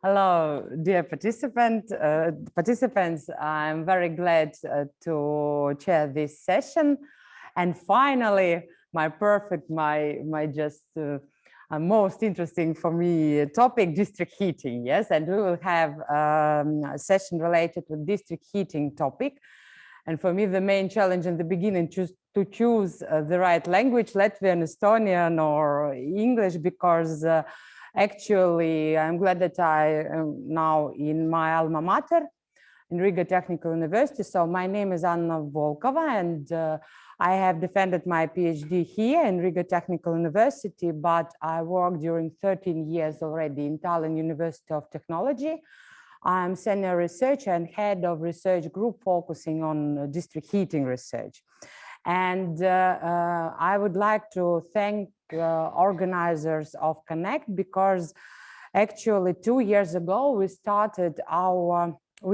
Hello, dear participants. I'm very glad to chair this session. And finally, my most interesting for me topic, district heating. Yes, and we will have a session related to district heating topic. And for me, the main challenge in the beginning to choose the right language, Latvian, Estonian, or English, because actually, I'm glad that I am now in my alma mater, in Riga Technical University. So my name is Anna Volkova, and I have defended my PhD here in Riga Technical University, but I worked during 13 years already in Tallinn University of Technology. I'm senior researcher and head of research group focusing on district heating research. And I would like to thank organizers of CONECT, because actually 2 years ago we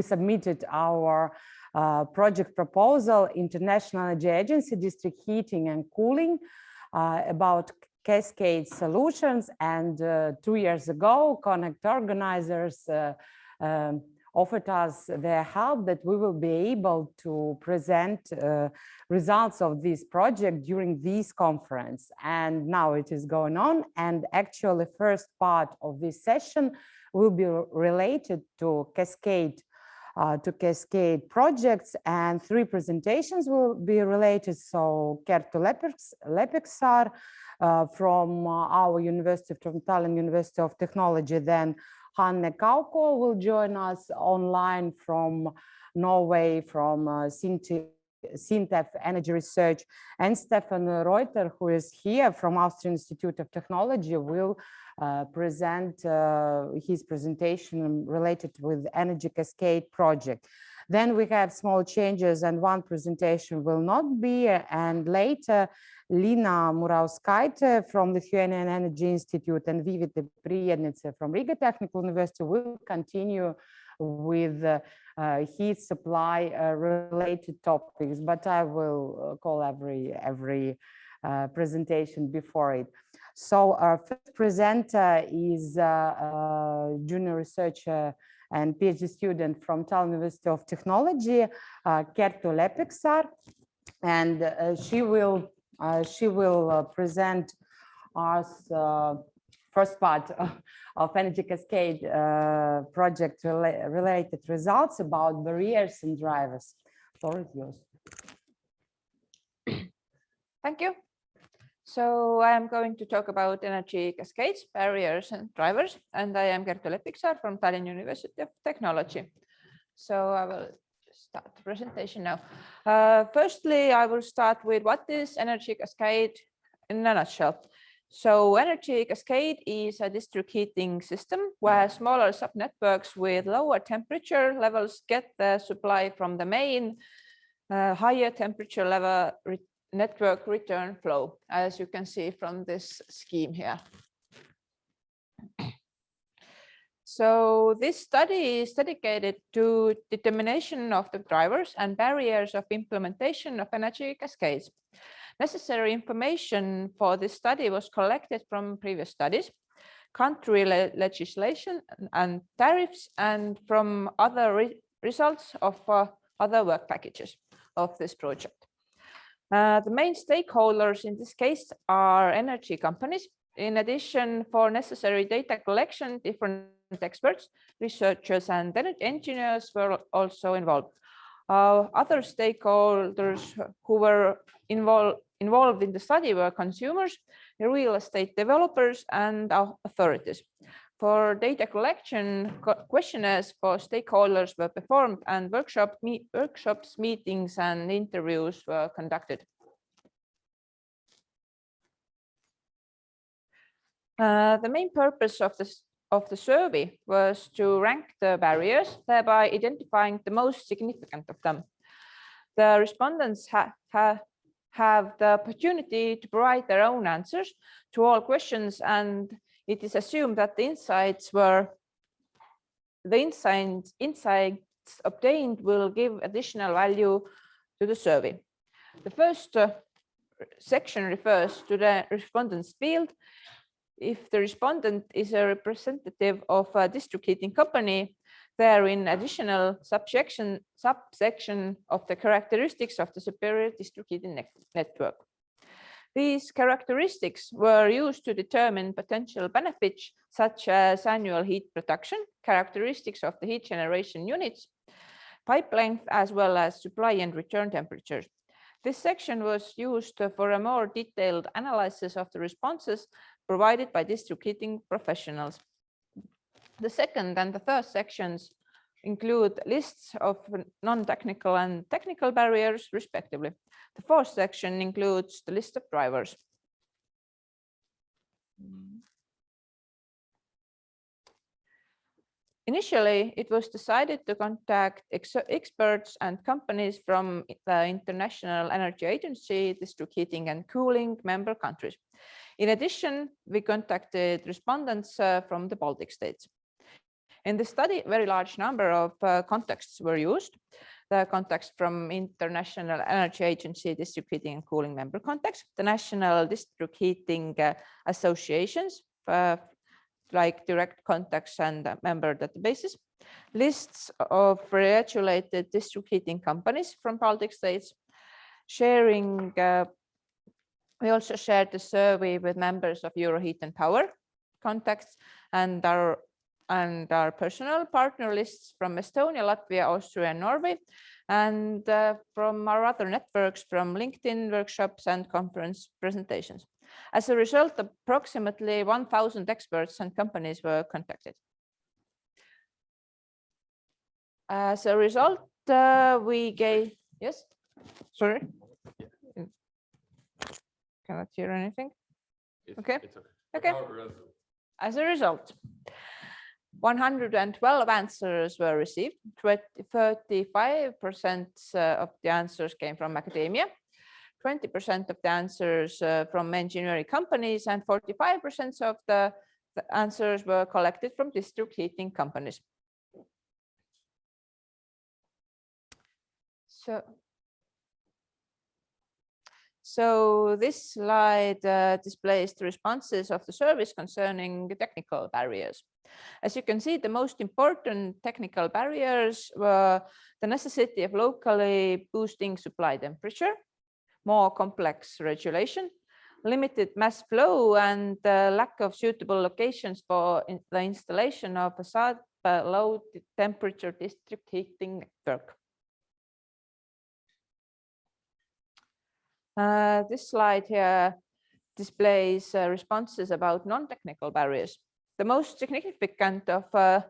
submitted our project proposal, International Energy Agency, District Heating and Cooling, about CASCADE solutions. And 2 years ago, CONECT organizers offered us their help that we will be able to present results of this project during this conference. And now it is going on. And actually, first part of this session will be related to CASCADE projects, and 3 presentations will be related. So Kertu Lepiksaar from our university, from Tallinn University of Technology, then Hanne Kauko will join us online from Norway, from SINTEF Energy Research, and Stefan Reuter, who is here from Austrian Institute of Technology, will present his presentation related with Energy Cascade project. Then we have small changes, and 1 presentation will not be, and later Lina Murauskaite from the Lithuanian Energy Institute and Vivita Priednice from Riga Technical University will continue with heat supply related topics, but I will call every presentation before it. So our first presenter is junior researcher and PhD student from Tallinn University of Technology, Kertu Lepiksaar, and she will present us first part of Energy Cascade project related results about barriers and drivers. Floor is yours. Thank you. So I am going to talk about energy cascades, barriers and drivers, and I am Kertu Lepiksaar from Tallinn University of Technology. So I will start the presentation now. Firstly, I will start with what is energy cascade in a nutshell. So energy cascade is a district heating system where smaller subnetworks with lower temperature levels get the supply from the main higher temperature level network return flow, as you can see from this scheme here. So this study is dedicated to determination of the drivers and barriers of implementation of energy cascades. Necessary information for this study was collected from previous studies, country legislation and tariffs, and from other results of other work packages of this project. The main stakeholders in this case are energy companies. In addition, for necessary data collection, different experts, researchers, and engineers were also involved. Other stakeholders who were involved in the study were consumers, real estate developers, and authorities. For data collection, questionnaires for stakeholders were performed, and workshops, meetings, and interviews were conducted. The main purpose of the survey was to rank the barriers, thereby identifying the most significant of them. The respondents have the opportunity to provide their own answers to all questions, and it is assumed that the insights obtained will give additional value to the survey. The first section refers to the respondents' field. if the respondent is a representative of a district heating company, there in additional subsection of the characteristics of the superior district heating network. These characteristics were used to determine potential benefits such as annual heat production, characteristics of the heat generation units, pipe length, as well as supply and return temperatures. This section was used for a more detailed analysis of the responses provided by district heating professionals. The second and the third sections include lists of non-technical and technical barriers, respectively. The fourth section includes the list of drivers. Initially, it was decided to contact experts and companies from the International Energy Agency, district heating and cooling member countries. In addition, we contacted respondents from the Baltic states. In the study, a very large number of contacts were used. The contacts from International Energy Agency district heating and cooling member contacts, the national district heating associations, like direct contacts and member databases, lists of regulated district heating companies from Baltic states, sharing. We also shared the survey with members of Euroheat and Power contacts and our personal partner lists from Estonia, Latvia, Austria, and Norway, and from our other networks from LinkedIn workshops and conference presentations. As a result, approximately 1,000 experts and companies were contacted. As a result, we gave, yes, sorry, cannot hear anything. Okay. Okay. As a result, 112 answers were received. 35% of the answers came from academia, 20% of the answers from engineering companies, and 45% of the answers were collected from district heating companies. So this slide displays the responses of the service concerning technical barriers. As you can see, the most important technical barriers were the necessity of locally boosting supply temperature, more complex regulation, limited mass flow, and lack of suitable locations for the installation of a sub-low temperature district heating network. This slide here displays responses about non-technical barriers. The most significant of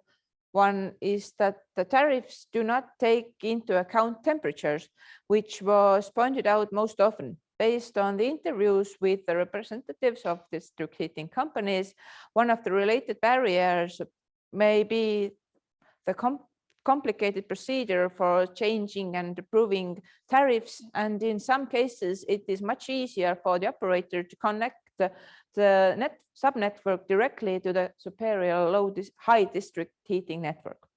one is that the tariffs do not take into account temperatures, which was pointed out most often. Based on the interviews with the representatives of district heating companies, one of the related barriers may be the complicated procedure for changing and approving tariffs, and in some cases it is much easier for the operator to connect the subnetwork directly to the superior high district heating network.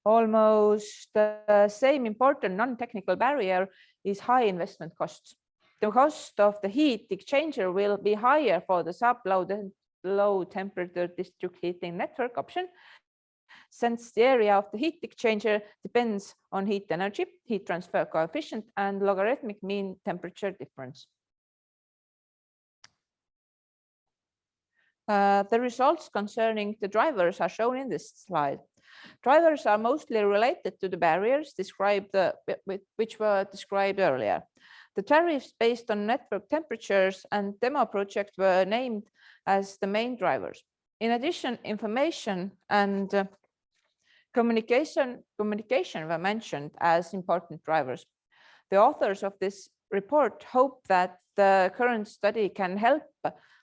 Almost the same important non-technical barrier is high investment costs. The cost of the heat exchanger will be higher for the sub-low temperature district heating network option, since the area of the heat exchanger depends on heat energy, heat transfer coefficient, and logarithmic mean temperature difference. The results concerning the drivers are shown in this slide. Drivers are mostly related to the barriers described, which were described earlier. The tariffs based on network temperatures and demo project were named as the main drivers. In addition, information and communication were mentioned as important drivers. The authors of this report hope that the current study can help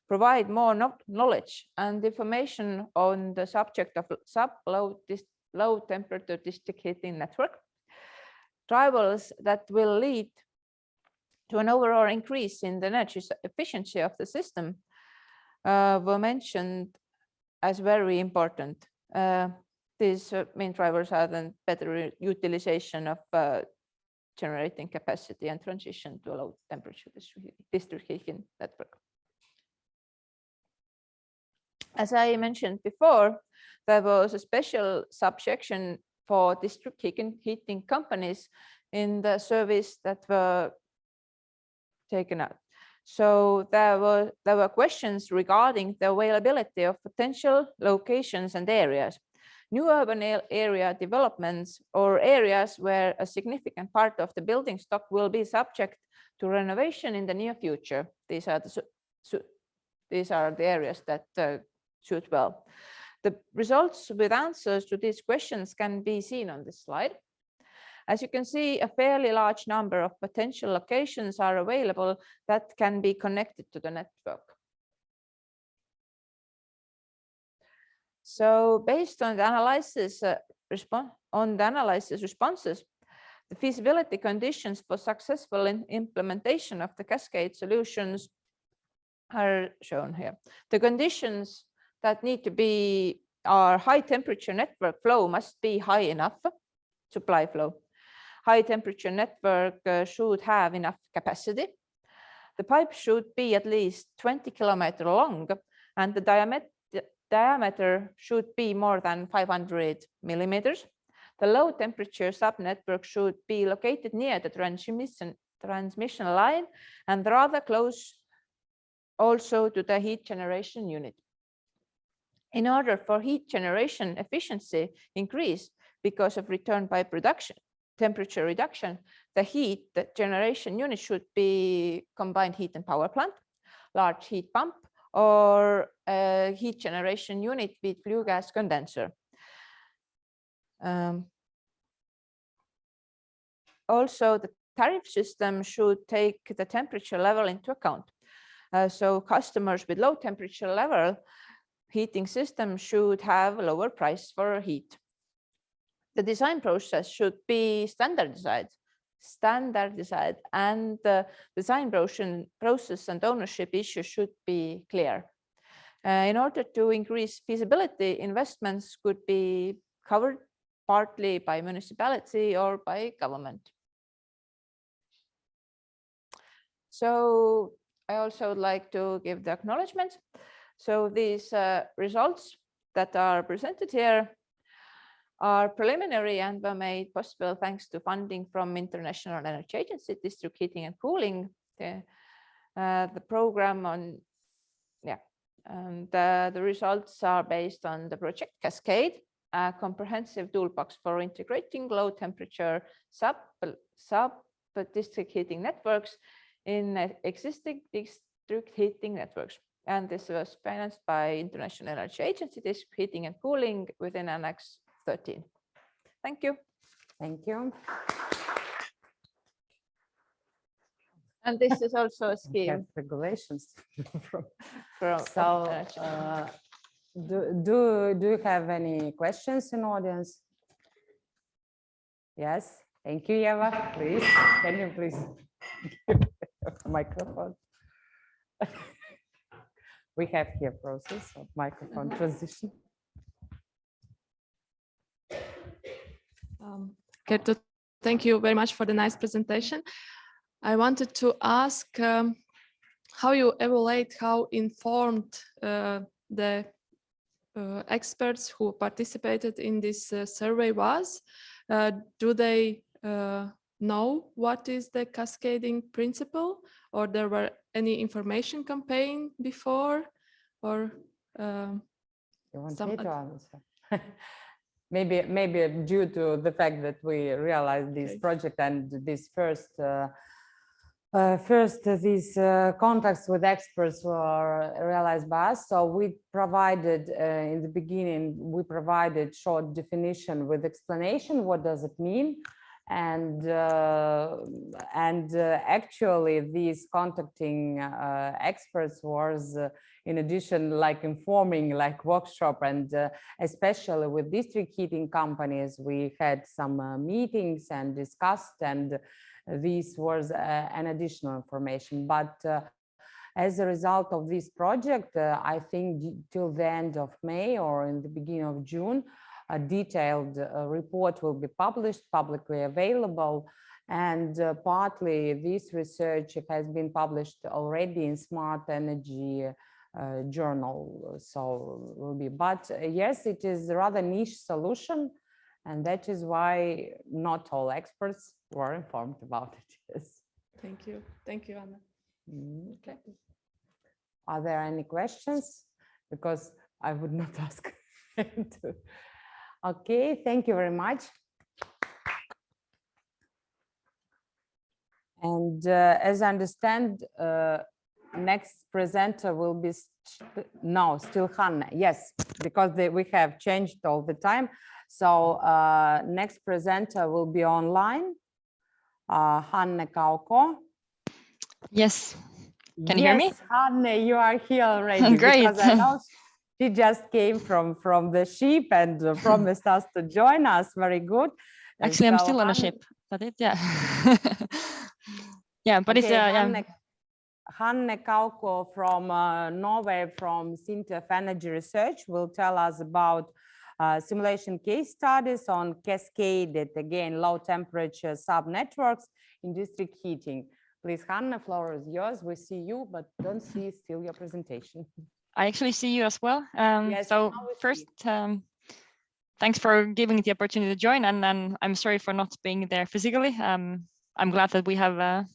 provide more knowledge and information on the subject of sub-low temperature district heating network. Drivers that will lead to an overall increase in the energy efficiency of the system were mentioned as very important. These main drivers are then better utilization of generating capacity and transition to a low temperature district heating network. As I mentioned before, there was a special subsection for district heating companies in the service that were taken out. So there were questions regarding the availability of potential locations and areas, new urban area developments, or areas where a significant part of the building stock will be subject to renovation in the near future. These are the areas that suit well. The results with answers to these questions can be seen on this slide. As you can see, a fairly large number of potential locations are available that can be connected to the network. So based on the analysis responses, the feasibility conditions for successful implementation of the CASCADE solutions are shown here. The conditions that need to be are high temperature network flow must be high enough, supply flow. High temperature network should have enough capacity. The pipe should be at least 20 kilometers long, and the diameter should be more than 500 millimeters. The low temperature subnetwork should be located near the transmission line and rather close also to the heat generation unit. In order for heat generation efficiency increase because of return pipe reduction, temperature reduction, the generation unit should be combined heat and power plant, large heat pump, or a heat generation unit with flue gas condenser. Also, the tariff system should take the temperature level into account. So customers with low temperature level heating system should have a lower price for heat. The design process should be standardized, and the design process and ownership issues should be clear. In order to increase feasibility, investments could be covered partly by municipality or by government. So I also would like to give the acknowledgement. So these results that are presented here are preliminary and were made possible thanks to funding from International Energy Agency, District Heating and Cooling, the program on, and the results are based on the project CASCADE, a comprehensive toolbox for integrating low temperature sub-district heating networks in existing district heating networks. And this was financed by International Energy Agency, District Heating and Cooling within Annex XIII. Thank you. Thank you. And this is also a scheme. Regulations. So, do you have any questions in audience? Yes. Thank you, Eva. Please, can you please microphone? We have here process of microphone transition. Kertu, thank you very much for the nice presentation. I wanted to ask how you evaluate how informed the experts who participated in this survey was. Do they know what is the cascading principle, or there were any information campaign before, or you want me to answer? maybe due to the fact that we realized this project and this these contacts with experts were realized by us. So we provided in the beginning, we provided short definition with explanation. What does it mean? And actually these contacting experts was in addition like informing like workshop, and especially with district heating companies we had some meetings and discussed, and this was an additional information. But as a result of this project, I think till the end of May or in the beginning of June, a detailed report will be published, publicly available, and partly this research has been published already in Smart Energy journal. So will be, but yes, it is a rather niche solution, and that is why not all experts were informed about it. Yes. Thank you, Anna. Okay. Are there any questions? Because I would not ask. Okay, thank you very much. And as I understand, next presenter will be still Hanne. Yes, because we have changed all the time. So next presenter will be online. Hanne Kauko. Yes. Can you hear me? Yes, Hanne, you are here already. Great. Because I know she just came from the ship and promised us to join us. Very good. Actually, I'm still on a ship, but yeah. Yeah, but okay, it's Hanne Kauko from Norway, from SINTEF Energy Research, will tell us about simulation case studies on CASCADE, again, low temperature sub-networks in district heating. Please, Hanne, floor is yours. We see you, but don't see still your presentation. I actually see you as well. Yes, so first, thanks for giving the opportunity to join, and I'm sorry for not being there physically. I'm glad that we have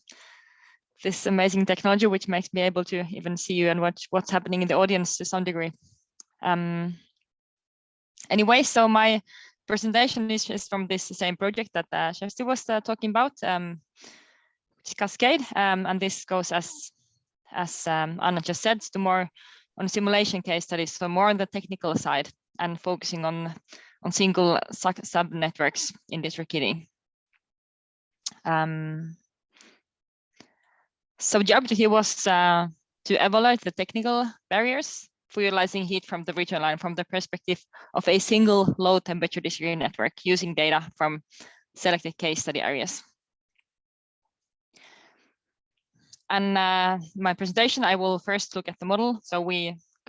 this amazing technology, which makes me able to even see you and watch what's happening in the audience to some degree. Anyway, so my presentation is from this same project that Shasti was talking about, which is CASCADE, and this goes as Anna just said, to more on simulation case studies, so more on the technical side and focusing on single sub networks in district heating. So the objective here was to evaluate the technical barriers for utilizing heat from the return line from the perspective of a single low temperature district network using data from selected case study areas. And my presentation, I will first look at the model. So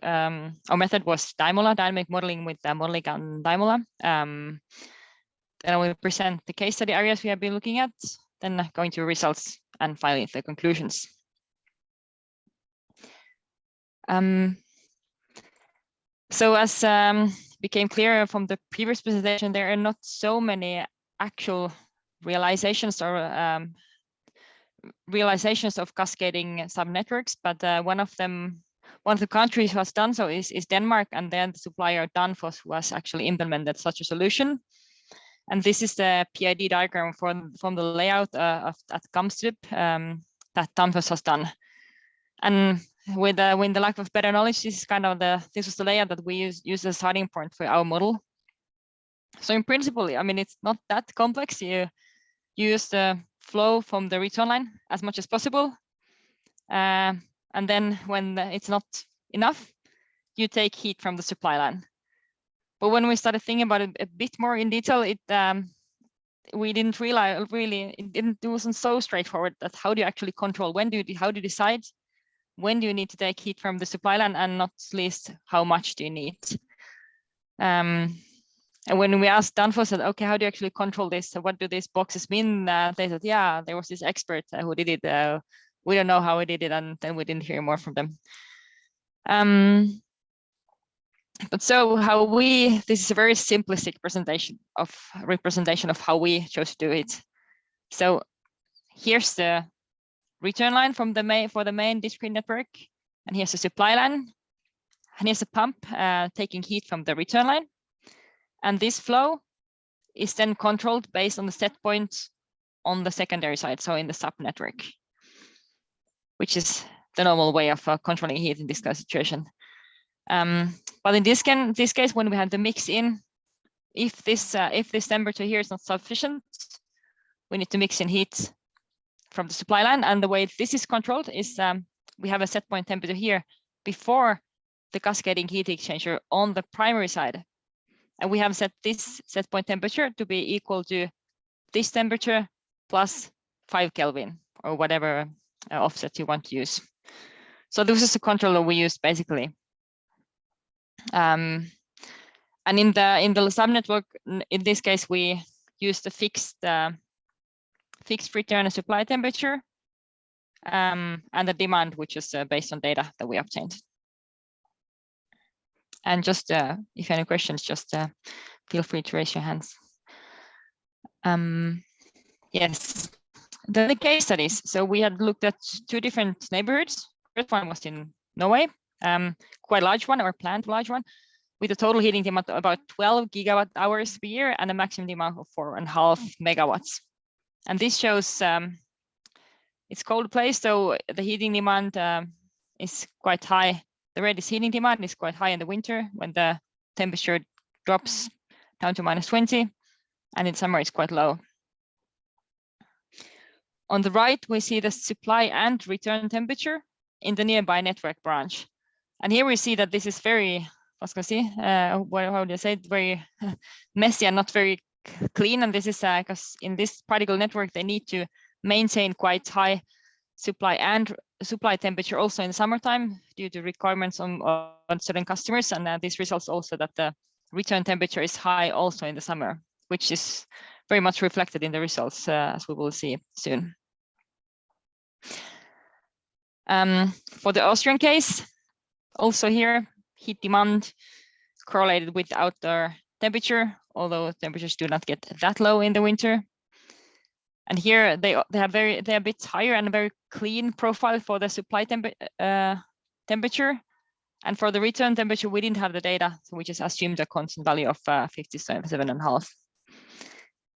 our method was DIMOLA, dynamic modeling with modeling and DIMOLA. Then I will present the case study areas we have been looking at, then going to results and finally the conclusions. So as became clear from the previous presentation, there are not so many actual realizations or realizations of cascading subnetworks, but one of the countries who has done so is Denmark, and then the supplier Danfoss was actually implemented such a solution. And this is the PID diagram from the layout at Kamstrup that Danfoss has done. And with the lack of better knowledge, this is kind of this was the layout that we use as a starting point for our model. So in principle, I mean, it's not that complex. You use the flow from the return line as much as possible. And then when it's not enough, you take heat from the supply line. But when we started thinking about it a bit more in detail, we didn't realize really, it wasn't so straightforward that how do you actually control, how do you decide when do you need to take heat from the supply line, and not least how much do you need. And when we asked Danfoss, said, okay, how do you actually control this? What do these boxes mean? They said, yeah, there was this expert who did it. We don't know how he did it, and then we didn't hear more from them. But so this is a very simplistic representation of how we chose to do it. So here's the return line for the main discrete network, and here's the supply line, and here's a pump taking heat from the return line. And this flow is then controlled based on the set point on the secondary side, so in the sub network, which is the normal way of controlling heat in this kind of situation. But in this case, when we have the mix in, if this temperature here is not sufficient, we need to mix in heat from the supply line. And the way this is controlled is we have a set point temperature here before the cascading heat exchanger on the primary side. And we have set this set point temperature to be equal to this temperature plus 5 Kelvin or whatever offset you want to use. So this is the controller we use basically. And in the subnetwork, in this case, we use the fixed return and supply temperature and the demand, which is based on data that we obtained. And just if any questions, just feel free to raise your hands. Yes, the case studies. So we had looked at 2 different neighborhoods. First one was in Norway, quite a large one, or planned large one, with a total heating demand of about 12 gigawatt hours per year and a maximum demand of 4.5 megawatts. And this shows it's cold place, so the heating demand is quite high. The red is heating demand is quite high in the winter when the temperature drops down to -20, and in summer it's quite low. On the right, we see the supply and return temperature in the nearby network branch. And here we see that this is very, how do you say it, very messy and not very clean. And this is because in this particle network, they need to maintain quite high supply temperature also in the summertime due to requirements on certain customers. And this results also that the return temperature is high also in the summer, which is very much reflected in the results, as we will see soon. For the Austrian case, also here, heat demand correlated with outdoor temperature, although temperatures do not get that low in the winter. And here they're a bit higher and a very clean profile for the supply temperature. And for the return temperature, we didn't have the data, so we just assumed a constant value of 57.5.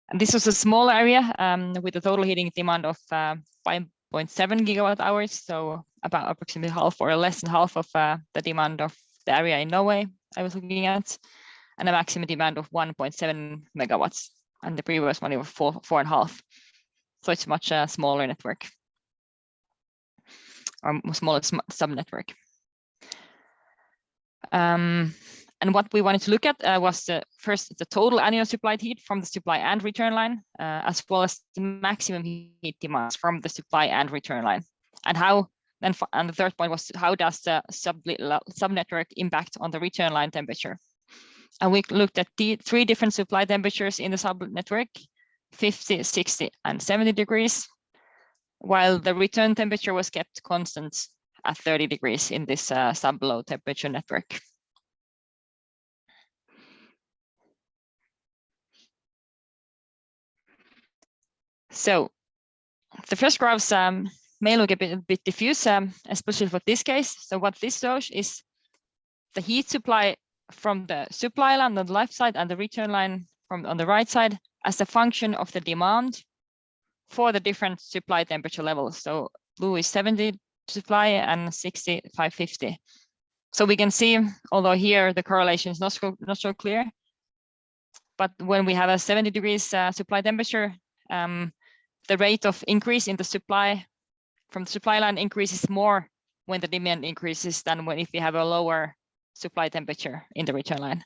And this was a small area with a total heating demand of 5.7 gigawatt hours, so about approximately half or less than half of the demand of the area in Norway I was looking at, and a maximum demand of 1.7 megawatts, and the previous one was 4.5. So it's much smaller network, or smaller sub-network. And what we wanted to look at was first the total annual supplied heat from the supply and return line, as well as the maximum heat demands from the supply and return line. And and the third point was, how does the sub-network impact on the return line temperature? And we looked at the 3 different supply temperatures in the sub-network, 50, 60, and 70 degrees, while the return temperature was kept constant at 30 degrees in this sub-low temperature network. So the first graphs may look a bit diffuse, especially for this case. So what this shows is the heat supply from the supply line on the left side and the return line on the right side as a function of the demand for the different supply temperature levels. So blue is 70 supply and 60, 550. So we can see, although here the correlation is not so clear, but when we have a 70 degrees supply temperature, the rate of increase in the supply from the supply line increases more when the demand increases than if you have a lower supply temperature in the return line.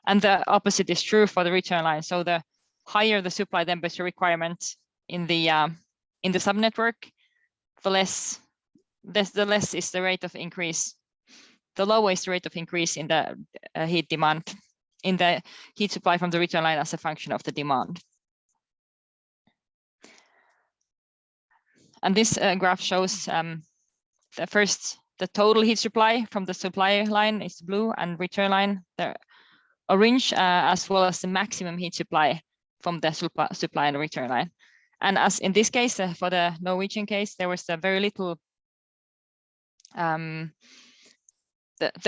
And the opposite is true for the return line. So the higher the supply temperature requirement in the subnetwork, the less is the rate of increase. The lower is the rate of increase in the heat demand, in the heat supply from the return line as a function of the demand. And this graph shows the total heat supply from the supply line is blue, and return line the orange, as well as the maximum heat supply from the supply and return line. And as in this case, for the Norwegian case, there was very little. The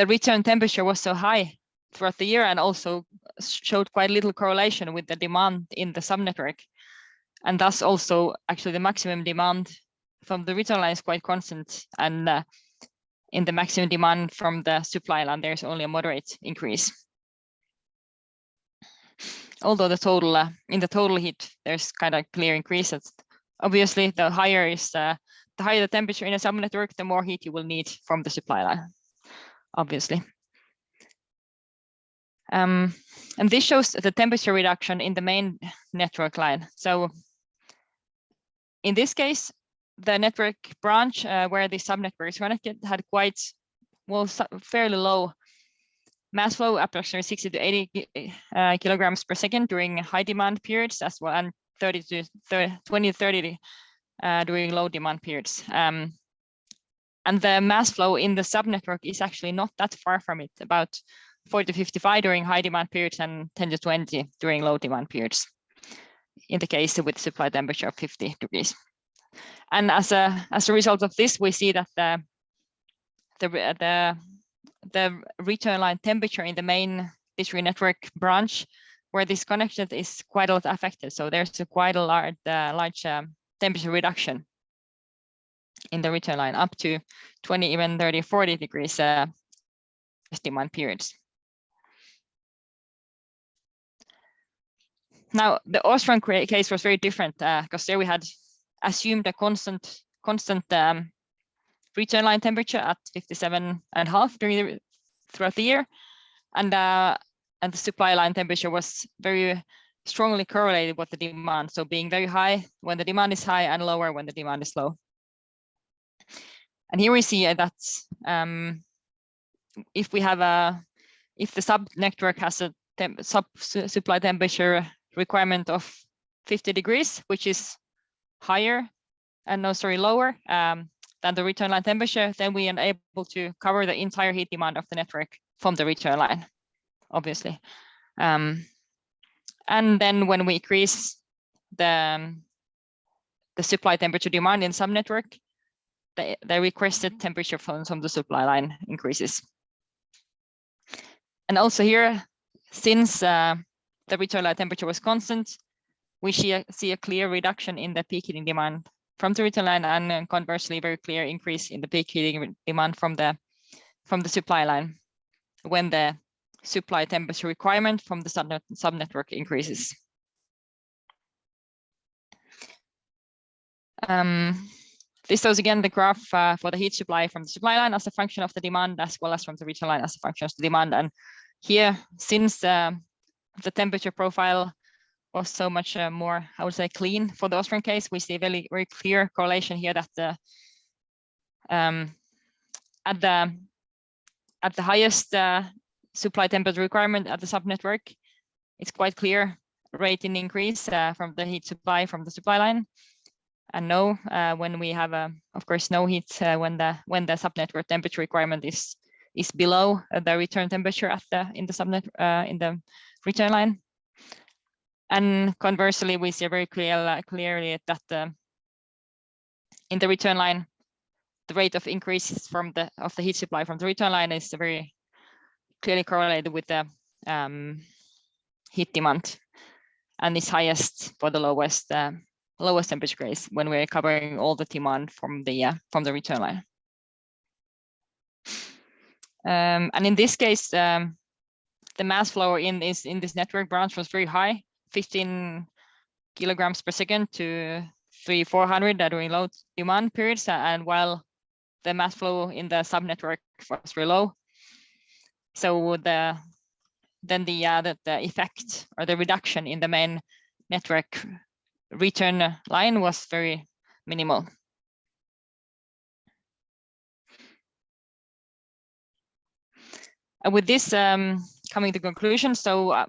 return temperature was so high throughout the year, and also showed quite little correlation with the demand in the subnetwork. And thus also actually the maximum demand from the return line is quite constant, and in the maximum demand from the supply line, there's only a moderate increase. Although the total in the total heat, there's kind of clear increase. Obviously, the higher the temperature in a subnetwork, the more heat you will need from the supply line, obviously. And this shows the temperature reduction in the main network line. So in this case, the network branch where the subnetwork is connected had quite, well, fairly low mass flow, approximately 60 to 80 kilograms per second during high demand periods as well, and 20 to 30 during low demand periods. And the mass flow in the subnetwork is actually not that far from it, about 40 to 55 during high demand periods and 10 to 20 during low demand periods, in the case with supply temperature of 50 degrees. And as a result of this, we see that the return line temperature in the main district network branch where this connection is quite a lot affected. So there's quite a large temperature reduction in the return line, up to 20, even 30, 40 degrees demand periods. Now, the Austrian case was very different because there we had assumed a constant return line temperature at 57.5 throughout the year, and the supply line temperature was very strongly correlated with the demand. So being very high when the demand is high and lower when the demand is low. And here we see that if the sub network has a supply temperature requirement of 50 degrees, which is higher and lower than the return line temperature, then we are able to cover the entire heat demand of the network from the return line, obviously. And then when we increase the supply temperature demand in some network, the requested temperature from the supply line increases. And also here, since the return line temperature was constant, we see a clear reduction in the peak heating demand from the return line, and conversely, very clear increase in the peak heating demand from the supply line when the supply temperature requirement from the subnetwork increases. This shows again the graph for the heat supply from the supply line as a function of the demand, as well as from the return line as a function of the demand. And here, since the temperature profile was so much more, I would say, clean for the Austrian case, we see a very, very clear correlation here that at the highest supply temperature requirement at the subnetwork, it's quite clear rate in increase from the heat supply from the supply line, and no when we have of course no heat when the subnetwork temperature requirement is below the return temperature in the return line. And conversely, we see very clearly that in the return line, the rate of increases of the heat supply from the return line is very clearly correlated with the heat demand, and is highest for the lowest temperature case when we're covering all the demand from the return line. And in this case, the mass flow in this network branch was very high, 15 kilograms per second to 300-400 during low demand periods, and while the mass flow in the subnetwork was very low. So the effect or the reduction in the main network return line was very minimal. With this coming to conclusion, so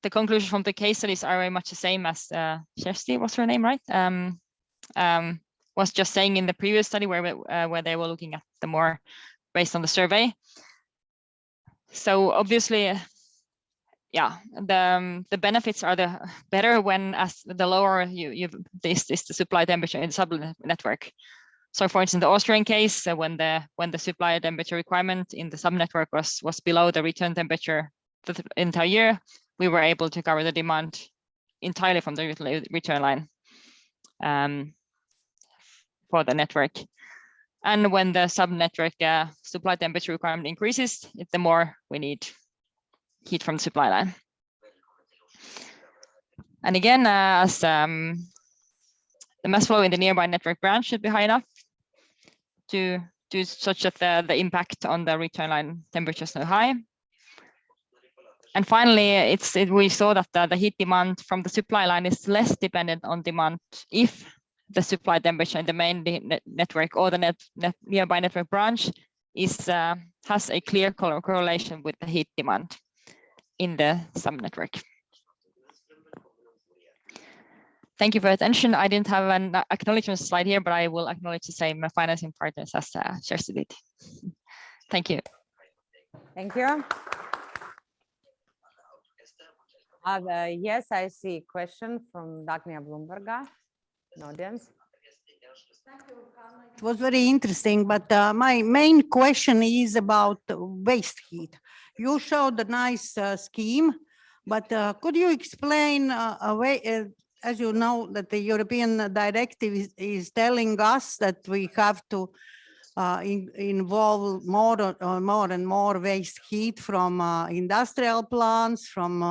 the conclusion from the case studies are very much the same as Kersti, what's her name, right? Was just saying in the previous study where they were looking at the more based on the survey. So obviously, yeah, the benefits are the better when as the lower this is the supply temperature in the subnetwork. So for instance, the Austrian case, when the supply temperature requirement in the subnetwork was below the return temperature the entire year, we were able to cover the demand entirely from the return line for the network. And when the subnetwork supply temperature requirement increases, the more we need heat from the supply line. And again, as the mass flow in the nearby network branch should be high enough to such that the impact on the return line temperature is not high. And finally, we saw that the heat demand from the supply line is less dependent on demand if the supply temperature in the main network or the nearby network branch has a clear correlation with the heat demand in the subnetwork. Thank you for your attention. I didn't have an acknowledgement slide here, but I will acknowledge the same financing partners as Kersti did. Thank you. Thank you. Yes, I see a question from Dagnia Bloomberga, an audience. It was very interesting, but my main question is about waste heat. You showed a nice scheme, but could you explain a way, as you know, that the European directive is telling us that we have to involve more and more waste heat from industrial plants, from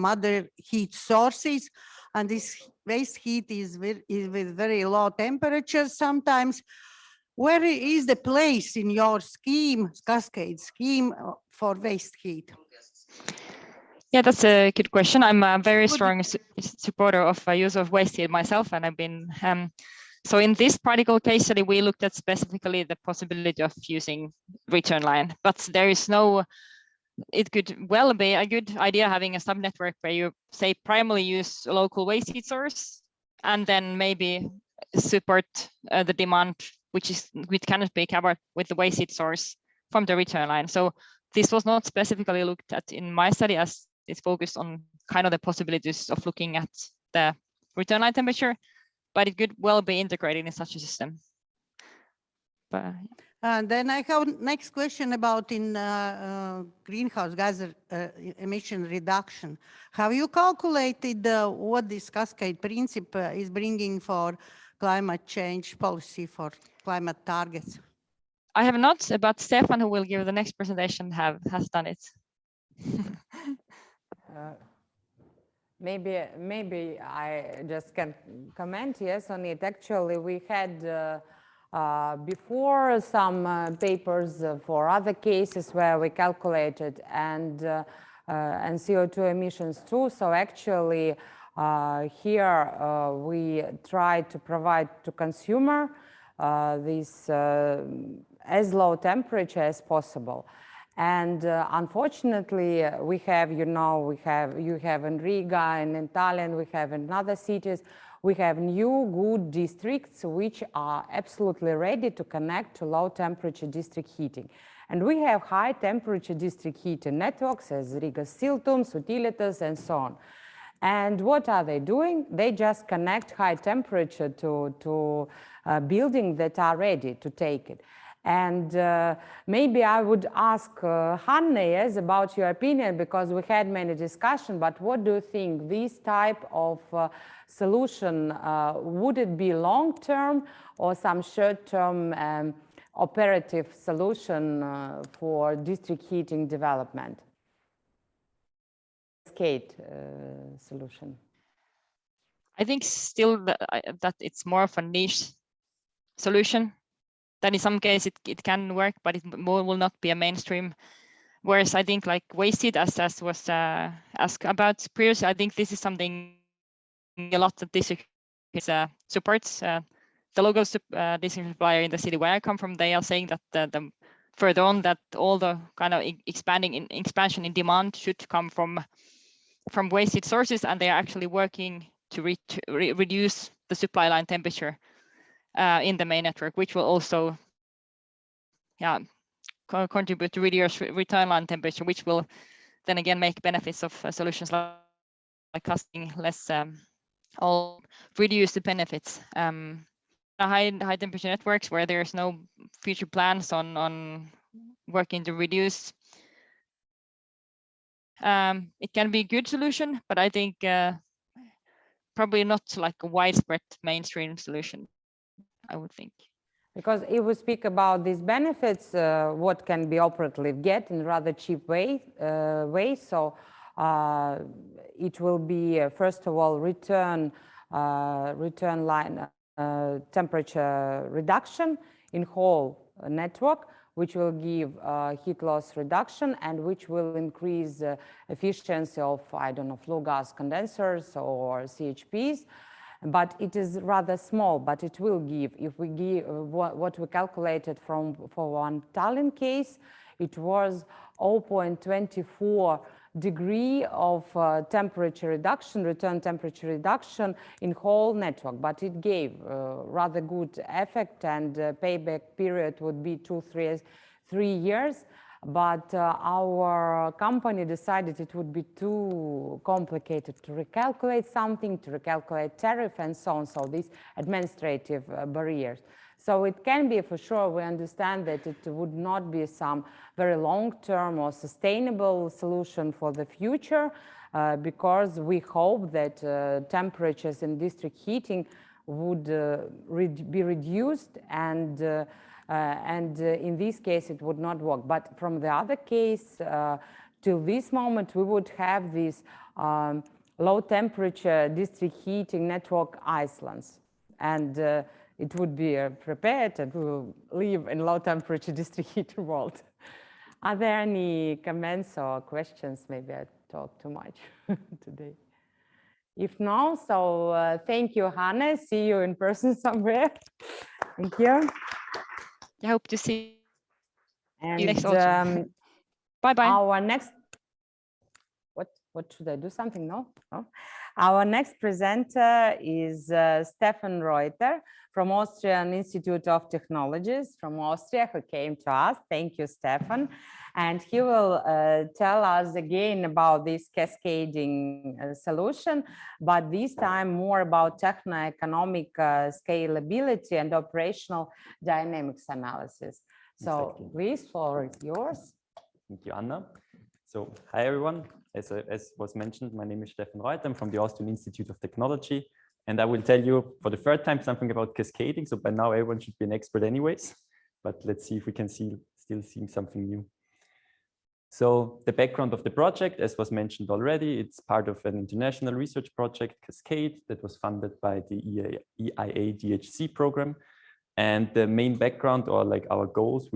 other heat sources, and this waste heat is with very low temperatures sometimes. Where is the place in your scheme, CASCADE scheme, for waste heat? Yeah, that's a good question. I'm a very strong supporter of use of waste heat myself, and I've been so in this particular case study, we looked at specifically the possibility of using return line, but there is no. It could well be a good idea having a subnetwork where you say primarily use a local waste heat source, and then maybe support the demand which cannot be covered with the waste heat source from the return line. So this was not specifically looked at in my study, as it's focused on kind of the possibilities of looking at the return line temperature, but it could well be integrated in such a system. But then I have next question about in greenhouse gas emission reduction. Have you calculated what this CASCADE principle is bringing for climate change policy, for climate targets? I have not, but Stefan, who will give the next presentation, has done it. Maybe I just can comment, yes, on it. Actually, we had before some papers for other cases where we calculated and CO2 emissions too. So actually here we try to provide to consumer this as low temperature as possible. And unfortunately, we have, you have in Riga and in Tallinn, we have in other cities, we have new good districts which are absolutely ready to connect to low temperature district heating. And we have high temperature district heating networks as Riga Siltums, Utilitas, and so on. And what are they doing? They just connect high temperature to buildings that are ready to take it. And maybe I would ask Hanne, yes, about your opinion, because we had many discussions, but what do you think this type of solution, would it be long-term or some short-term operative solution for district heating development? CASCADE solution. I think still that it's more of a niche solution. That in some cases it can work, but it will not be a mainstream. Whereas I think like waste heat, as was asked about previously, I think this is something a lot of district supports. The local district supplier in the city where I come from, they are saying that the further on that all the kind of expansion in demand should come from waste heat sources, and they are actually working to reduce the supply line temperature in the main network, which will also contribute to reduce return line temperature, which will then again make benefits of solutions like costing less, all reduce the benefits. High temperature networks where there's no future plans on working to reduce, it can be a good solution, but I think probably not like a widespread mainstream solution, I would think. Because if we speak about these benefits, what can be operatively get in rather cheap way, so it will be first of all return line temperature reduction in whole network, which will give heat loss reduction and which will increase efficiency of, I don't know, flue gas condensers or CHPs. But it is rather small, but it will give, if we give what we calculated for one Tallinn case, it was 0.24 degree of temperature reduction, return temperature reduction in whole network, but it gave rather good effect, and payback period would be 2-3 years. but our company decided it would be too complicated to recalculate something, to recalculate tariff and so on, so these administrative barriers. So it can be, for sure, we understand that it would not be some very long-term or sustainable solution for the future, because we hope that temperatures in district heating would be reduced, and in this case it would not work. But from the other case, till this moment, we would have these low temperature district heating network islands, and it would be prepared, and we will live in low temperature district heating world. Are there any comments or questions? Maybe I talked too much today. If no, so thank you, Hanne. See you in person somewhere. Thank you. I hope to see And you next autumn. Bye-bye. Our next, what should I do? Something? No? No? Our next presenter is Stefan Reuter from Austrian Institute of Technologies from Austria, who came to us. Thank you, Stefan. And he will tell us again about this cascading solution, but this time more about techno-economic scalability and operational dynamics analysis. So Exactly. please, floor is yours. Thank you, Anna. So hi, everyone. As was mentioned, my name is Stefan Reuter. I'm from the Austrian Institute of Technology. And I will tell you for the third time something about cascading. So by now everyone should be an expert anyways, but let's see if we can still see something new. So the background of the project, as was mentioned already, it's part of an international research project, CASCADE, that was funded by the IEA DHC program. And the main background, or like our goals,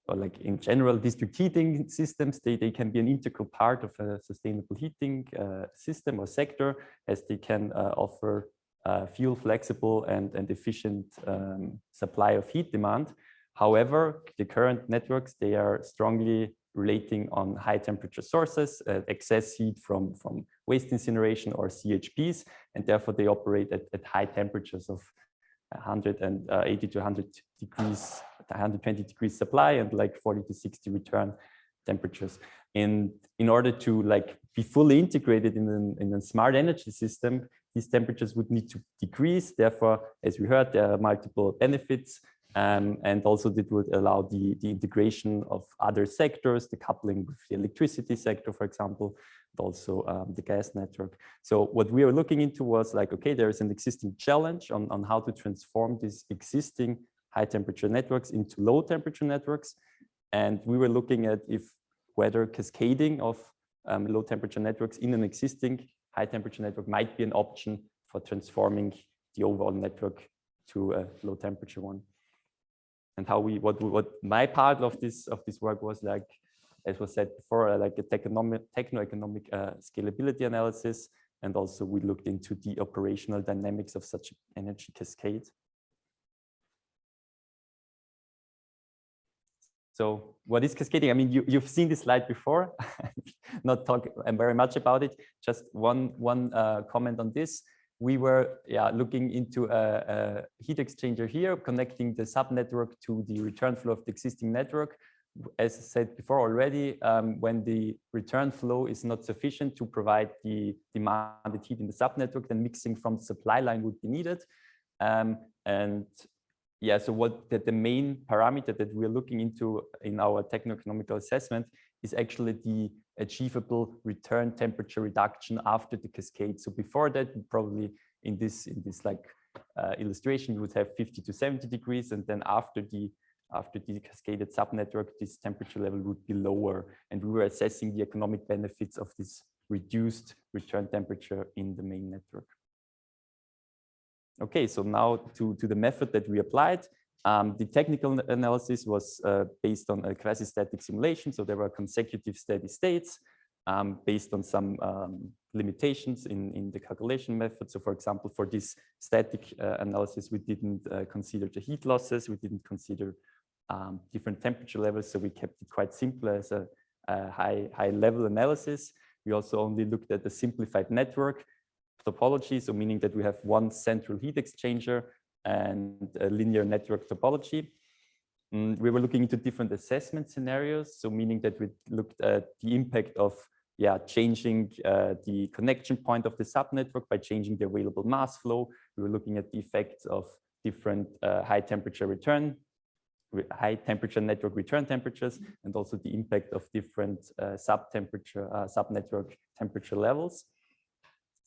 or like in general, district heating systems, they can be an integral part of a sustainable heating system or sector, as they can offer fuel flexible and efficient supply of heat demand. However, the current networks, they are strongly relating on high temperature sources, excess heat from waste incineration or CHPs, and therefore they operate at high temperatures of 180 to 100 degrees, 120 degrees supply and like 40 to 60 return temperatures. And in order to like be fully integrated in a smart energy system, these temperatures would need to decrease. Therefore, as we heard, there are multiple benefits. And also it would allow the integration of other sectors, the coupling with the electricity sector, for example, and also the gas network. So what we were looking into was like, okay, there is an existing challenge on how to transform these existing high temperature networks into low temperature networks. And we were looking at whether cascading of low temperature networks in an existing high temperature network might be an option for transforming the overall network to a low temperature one. And how what my part of this work was, like, as was said before, like a techno-economic scalability analysis, and also we looked into the operational dynamics of such energy cascade. So what is cascading? I mean, you've seen this slide before. Not talk very much about it. Just one comment on this. We were looking into a heat exchanger here, connecting the subnetwork to the return flow of the existing network. As I said before already, when the return flow is not sufficient to provide the demanded heat in the subnetwork, then mixing from the supply line would be needed. So what the main parameter that we're looking into in our techno-economical assessment is actually the achievable return temperature reduction after the cascade. So before that, probably in this like illustration, you would have 50 to 70 degrees, and then after the cascaded subnetwork, this temperature level would be lower. And we were assessing the economic benefits of this reduced return temperature in the main network. Okay, so now to the method that we applied. The technical analysis was based on a quasi-static simulation. So there were consecutive steady states based on some limitations in the calculation method. So for example, for this static analysis, we didn't consider the heat losses. We didn't consider different temperature levels. So we kept it quite simple as a high level analysis. We also only looked at the simplified network topology, so meaning that we have one central heat exchanger and a linear network topology. we were looking into different assessment scenarios. So meaning that we looked at the impact of changing the connection point of the subnetwork by changing the available mass flow. We were looking at the effects of different high temperature network return temperatures, and also the impact of different subnetwork temperature levels.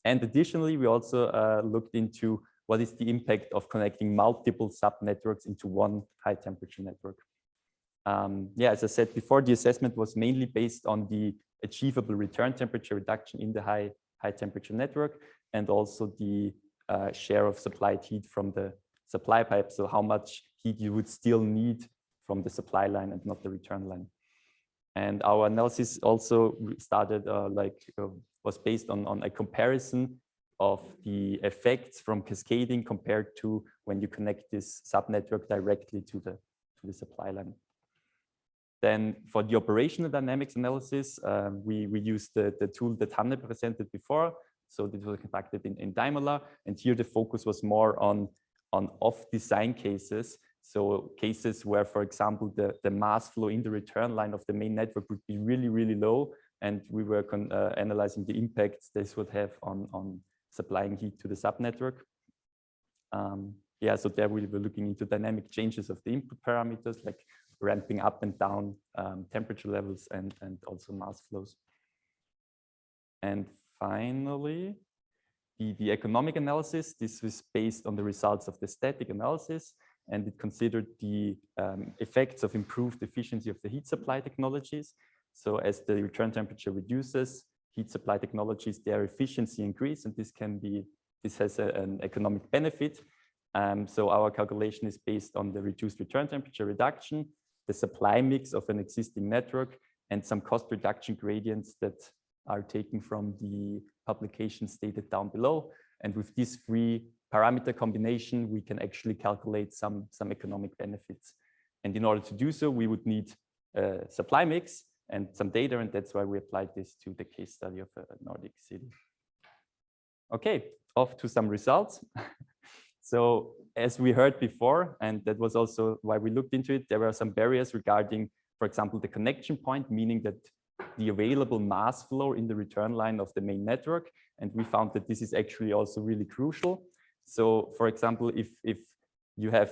And additionally, we also looked into what is the impact of connecting multiple subnetworks into one high temperature network. As I said before, the assessment was mainly based on the achievable return temperature reduction in the high temperature network, and also the share of supplied heat from the supply pipe. So how much heat you would still need from the supply line and not the return line. And our analysis also started was based on a comparison of the effects from cascading compared to when you connect this subnetwork directly to the supply line. Then for the operational dynamics analysis, we used the tool that Hanne presented before. So this was conducted in Daimler, and here the focus was more on off-design cases. So cases where, for example, the mass flow in the return line of the main network would be really, really low, and we were analyzing the impacts this would have on supplying heat to the subnetwork. So there we were looking into dynamic changes of the input parameters, like ramping up and down temperature levels and also mass flows. And finally, the economic analysis. This was based on the results of the static analysis, and it considered the effects of improved efficiency of the heat supply technologies. So as the return temperature reduces, heat supply technologies, their efficiency increase, and this has an economic benefit. So our calculation is based on the reduced return temperature reduction, the supply mix of an existing network, and some cost reduction gradients that are taken from the publication stated down below. And with these three parameter combination, we can actually calculate some economic benefits. And in order to do so, we would need a supply mix and some data, and that's why we applied this to the case study of a Nordic city. Okay, off to some results. So as we heard before, and that was also why we looked into it, there were some barriers regarding, for example, the connection point, meaning that the available mass flow in the return line of the main network. And we found that this is actually also really crucial. So for example, if you have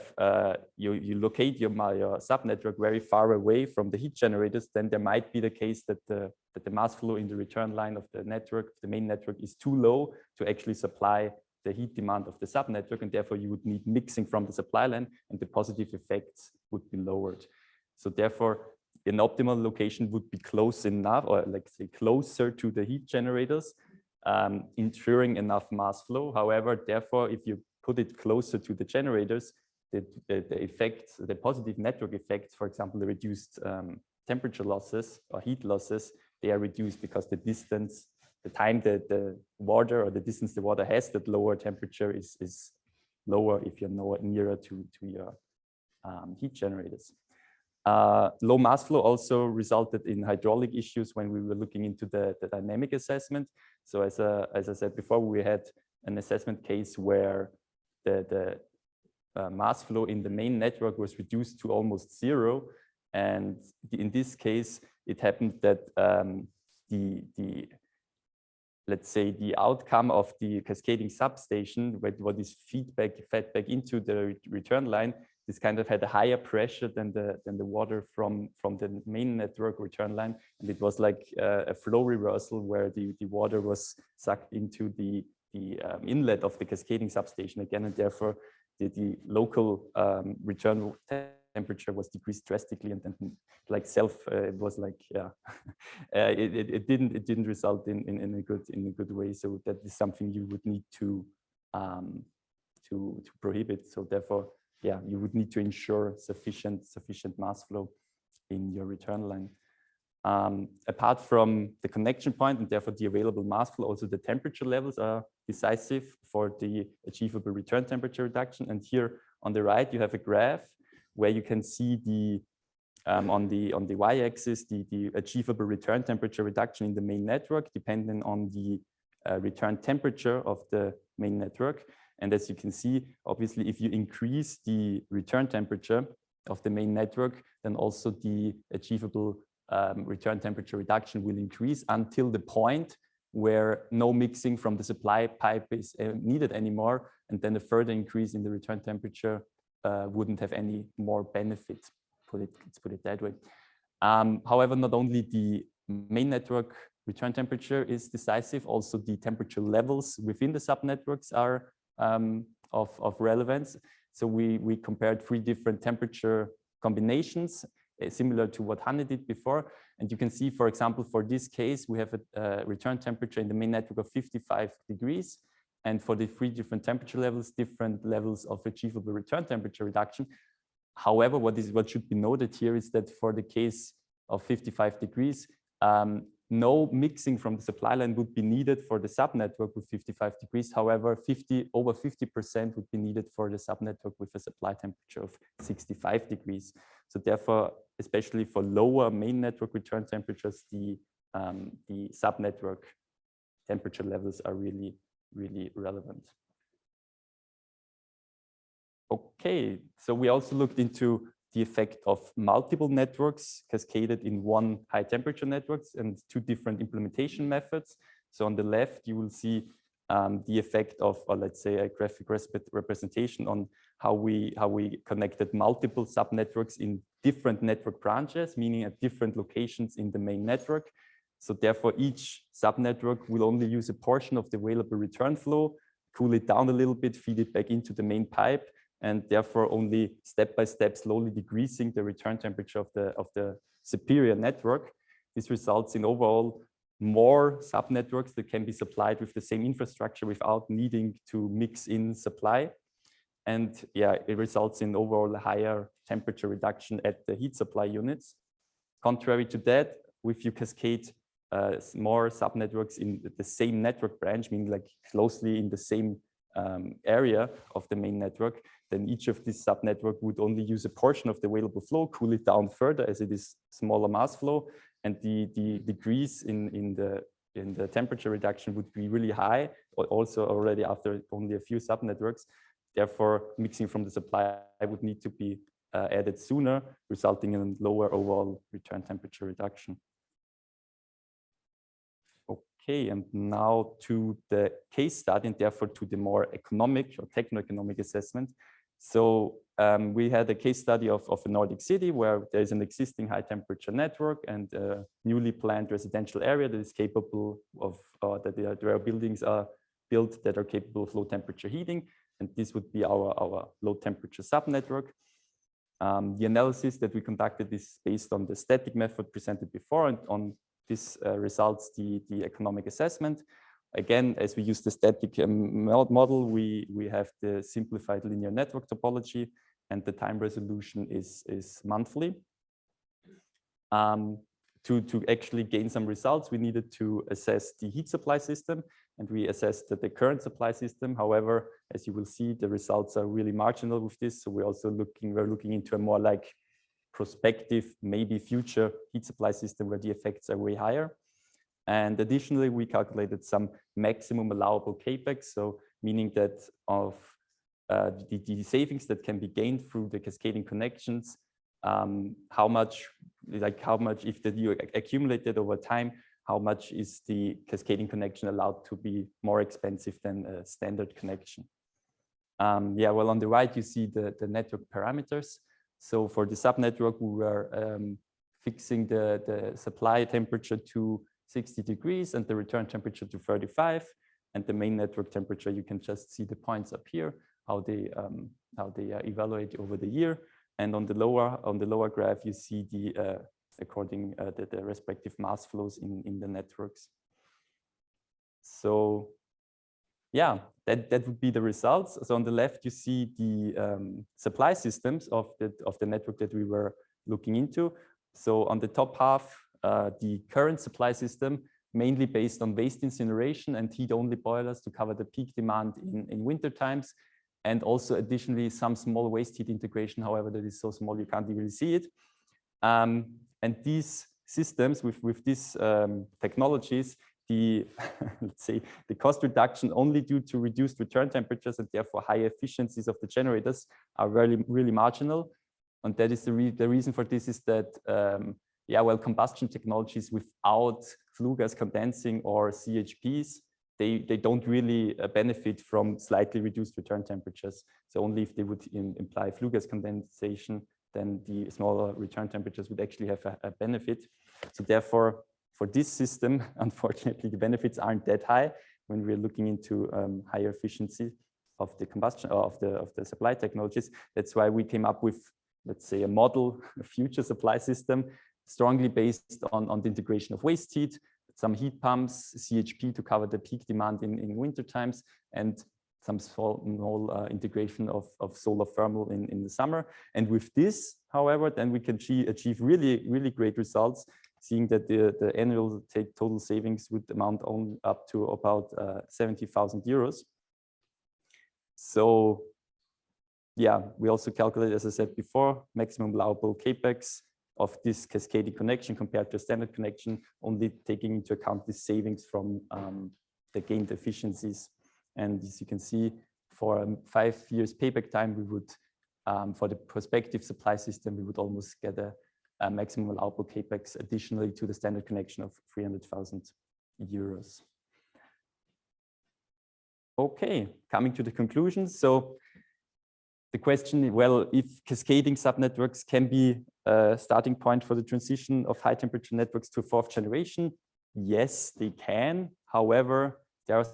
you locate your subnetwork very far away from the heat generators, then there might be the case that the mass flow in the return line of the network, the main network, is too low to actually supply the heat demand of the subnetwork, and therefore you would need mixing from the supply line, and the positive effects would be lowered. So therefore, an optimal location would be close enough, or like say closer to the heat generators, ensuring enough mass flow. However, therefore, if you put it closer to the generators, the effects, the positive network effects, for example, the reduced temperature losses or heat losses, they are reduced because the distance, the time that the water, or the distance the water has that lower temperature is lower if you're nearer to your heat generators. Low mass flow also resulted in hydraulic issues when we were looking into the dynamic assessment. So as I said before, we had an assessment case where the mass flow in the main network was reduced to almost zero. And in this case, it happened that let's say the outcome of the cascading substation, what is fed back into the return line, this kind of had a higher pressure than the water from the main network return line. And it was like a flow reversal where the water was sucked into the inlet of the cascading substation again, and therefore the local return temperature was decreased drastically, and then like it was like it didn't result in a good way. So that is something you would need to prohibit. So therefore, you would need to ensure sufficient mass flow in your return line. Apart from the connection point and therefore the available mass flow, also the temperature levels are decisive for the achievable return temperature reduction. And here on the right, you have a graph where you can see on the y-axis the achievable return temperature reduction in the main network, depending on the return temperature of the main network. And as you can see, obviously, if you increase the return temperature, main network, then also the achievable return temperature reduction will increase until the point where no mixing from the supply pipe is needed anymore, and then a further increase in the return temperature wouldn't have any more benefit. Let's put it that way. However, not only the main network return temperature is decisive, also the temperature levels within the subnetworks are of relevance. So we compared 3 different temperature combinations, similar to what Hanne did before. And you can see, for example, for this case, we have a return temperature in the main network of 55 degrees. And for the 3 different temperature levels, different levels of achievable return temperature reduction. However, what should be noted here is that for the case of 55 degrees, no mixing from the supply line would be needed for the subnetwork with 55 degrees. However, over 50% would be needed for the subnetwork with a supply temperature of 65 degrees. So therefore, especially for lower main network return temperatures, the subnetwork temperature levels are really, really relevant. Okay, so we also looked into the effect of multiple networks cascaded in one high temperature networks and 2 different implementation methods. So on the left, you will see the effect of, or let's say, a graphic representation on how we connected multiple subnetworks in different network branches, meaning at different locations in the main network. So therefore, each subnetwork will only use a portion of the available return flow, cool it down a little bit, feed it back into the main pipe, and therefore only step by step slowly decreasing the return temperature of the superior network. This results in overall more subnetworks that can be supplied with the same infrastructure without needing to mix in supply. And yeah, it results in overall a higher temperature reduction at the heat supply units. Contrary to that, if you cascade more subnetworks in the same network branch, meaning like closely in the same area of the main network, then each of these subnetwork would only use a portion of the available flow, cool it down further as it is smaller mass flow, and the decrease in the temperature reduction would be really high, also already after only a few subnetworks. Therefore, mixing from the supply would need to be added sooner, resulting in a lower overall return temperature reduction. Okay, and now to the case study, and therefore to the more economic or techno-economic assessment. So we had a case study of a Nordic city where there is an existing high temperature network and a newly planned residential area that is capable of, where buildings are built that are capable of low temperature heating. And this would be our low temperature subnetwork. The analysis that we conducted is based on the static method presented before, and on this results the economic assessment. Again, as we use the static model, we have the simplified linear network topology, and the time resolution is monthly. To actually gain some results, we needed to assess the heat supply system, and we assessed the current supply system. However, as you will see, the results are really marginal with this. So we're also looking into a more like prospective, maybe future heat supply system where the effects are way higher. And additionally, we calculated some maximum allowable capex, so meaning that of the savings that can be gained through the cascading connections, how much if you accumulate it over time, how much is the cascading connection allowed to be more expensive than a standard connection. Yeah, well, on the right, you see the network parameters. So for the subnetwork, we were fixing the supply temperature to 60 degrees and the return temperature to 35. And the main network temperature, you can just see the points up here, how they evaluate over the year. And on the lower graph, you see the the respective mass flows in the networks. So yeah, that would be the results. So on the left, you see the supply systems of the network that we were looking into. So on the top half, the current supply system, mainly based on waste incineration and heat-only boilers to cover the peak demand in winter times. And also additionally, some small waste heat integration, however, that is so small you can't really see it. And these systems with these technologies, let's say the cost reduction only due to reduced return temperatures and therefore high efficiencies of the generators are really marginal. And that is the reason for this is that, yeah, well, combustion technologies without flue gas condensing or CHPs, they don't really benefit from slightly reduced return temperatures. So only if they would imply flue gas condensation, then the smaller return temperatures would actually have a benefit. So therefore, for this system, unfortunately, the benefits aren't that high when we're looking into higher efficiency of the combustion of the supply technologies. That's why we came up with, let's say, a model, a future supply system, strongly based on the integration of waste heat, some heat pumps, CHP to cover the peak demand in winter times, and some small integration of solar thermal in the summer. And with this, however, then we can achieve really great results, seeing that the annual total savings would amount on up to about 70,000 euros. So yeah, we also calculate, as I said before, maximum allowable capex of this cascading connection compared to a standard connection, only taking into account the savings from the gained efficiencies. And as you can see, for 5 years payback time, we would, for the prospective supply system, we would almost get a maximum allowable capex additionally to the standard connection of 300,000 euros. Okay, coming to the conclusions. So the question, well, if cascading subnetworks can be a starting point for the transition of high temperature networks to 4th generation, yes, they can. However, there are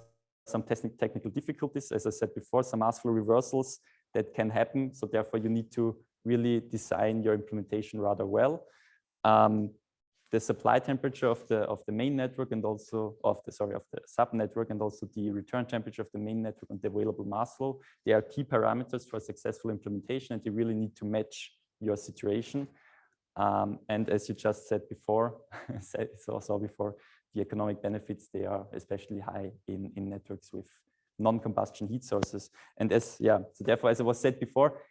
some technical difficulties, as I said before, some mass flow reversals that can happen. So therefore, you need to really design your implementation rather well. The supply temperature of the main network and also of the sub network, and also the return temperature of the main network and the available mass flow, they are key parameters for successful implementation, and you really need to match your situation. And as you just said before, the economic benefits, they are especially high in networks with non-combustion heat sources. And so therefore, as I was said before,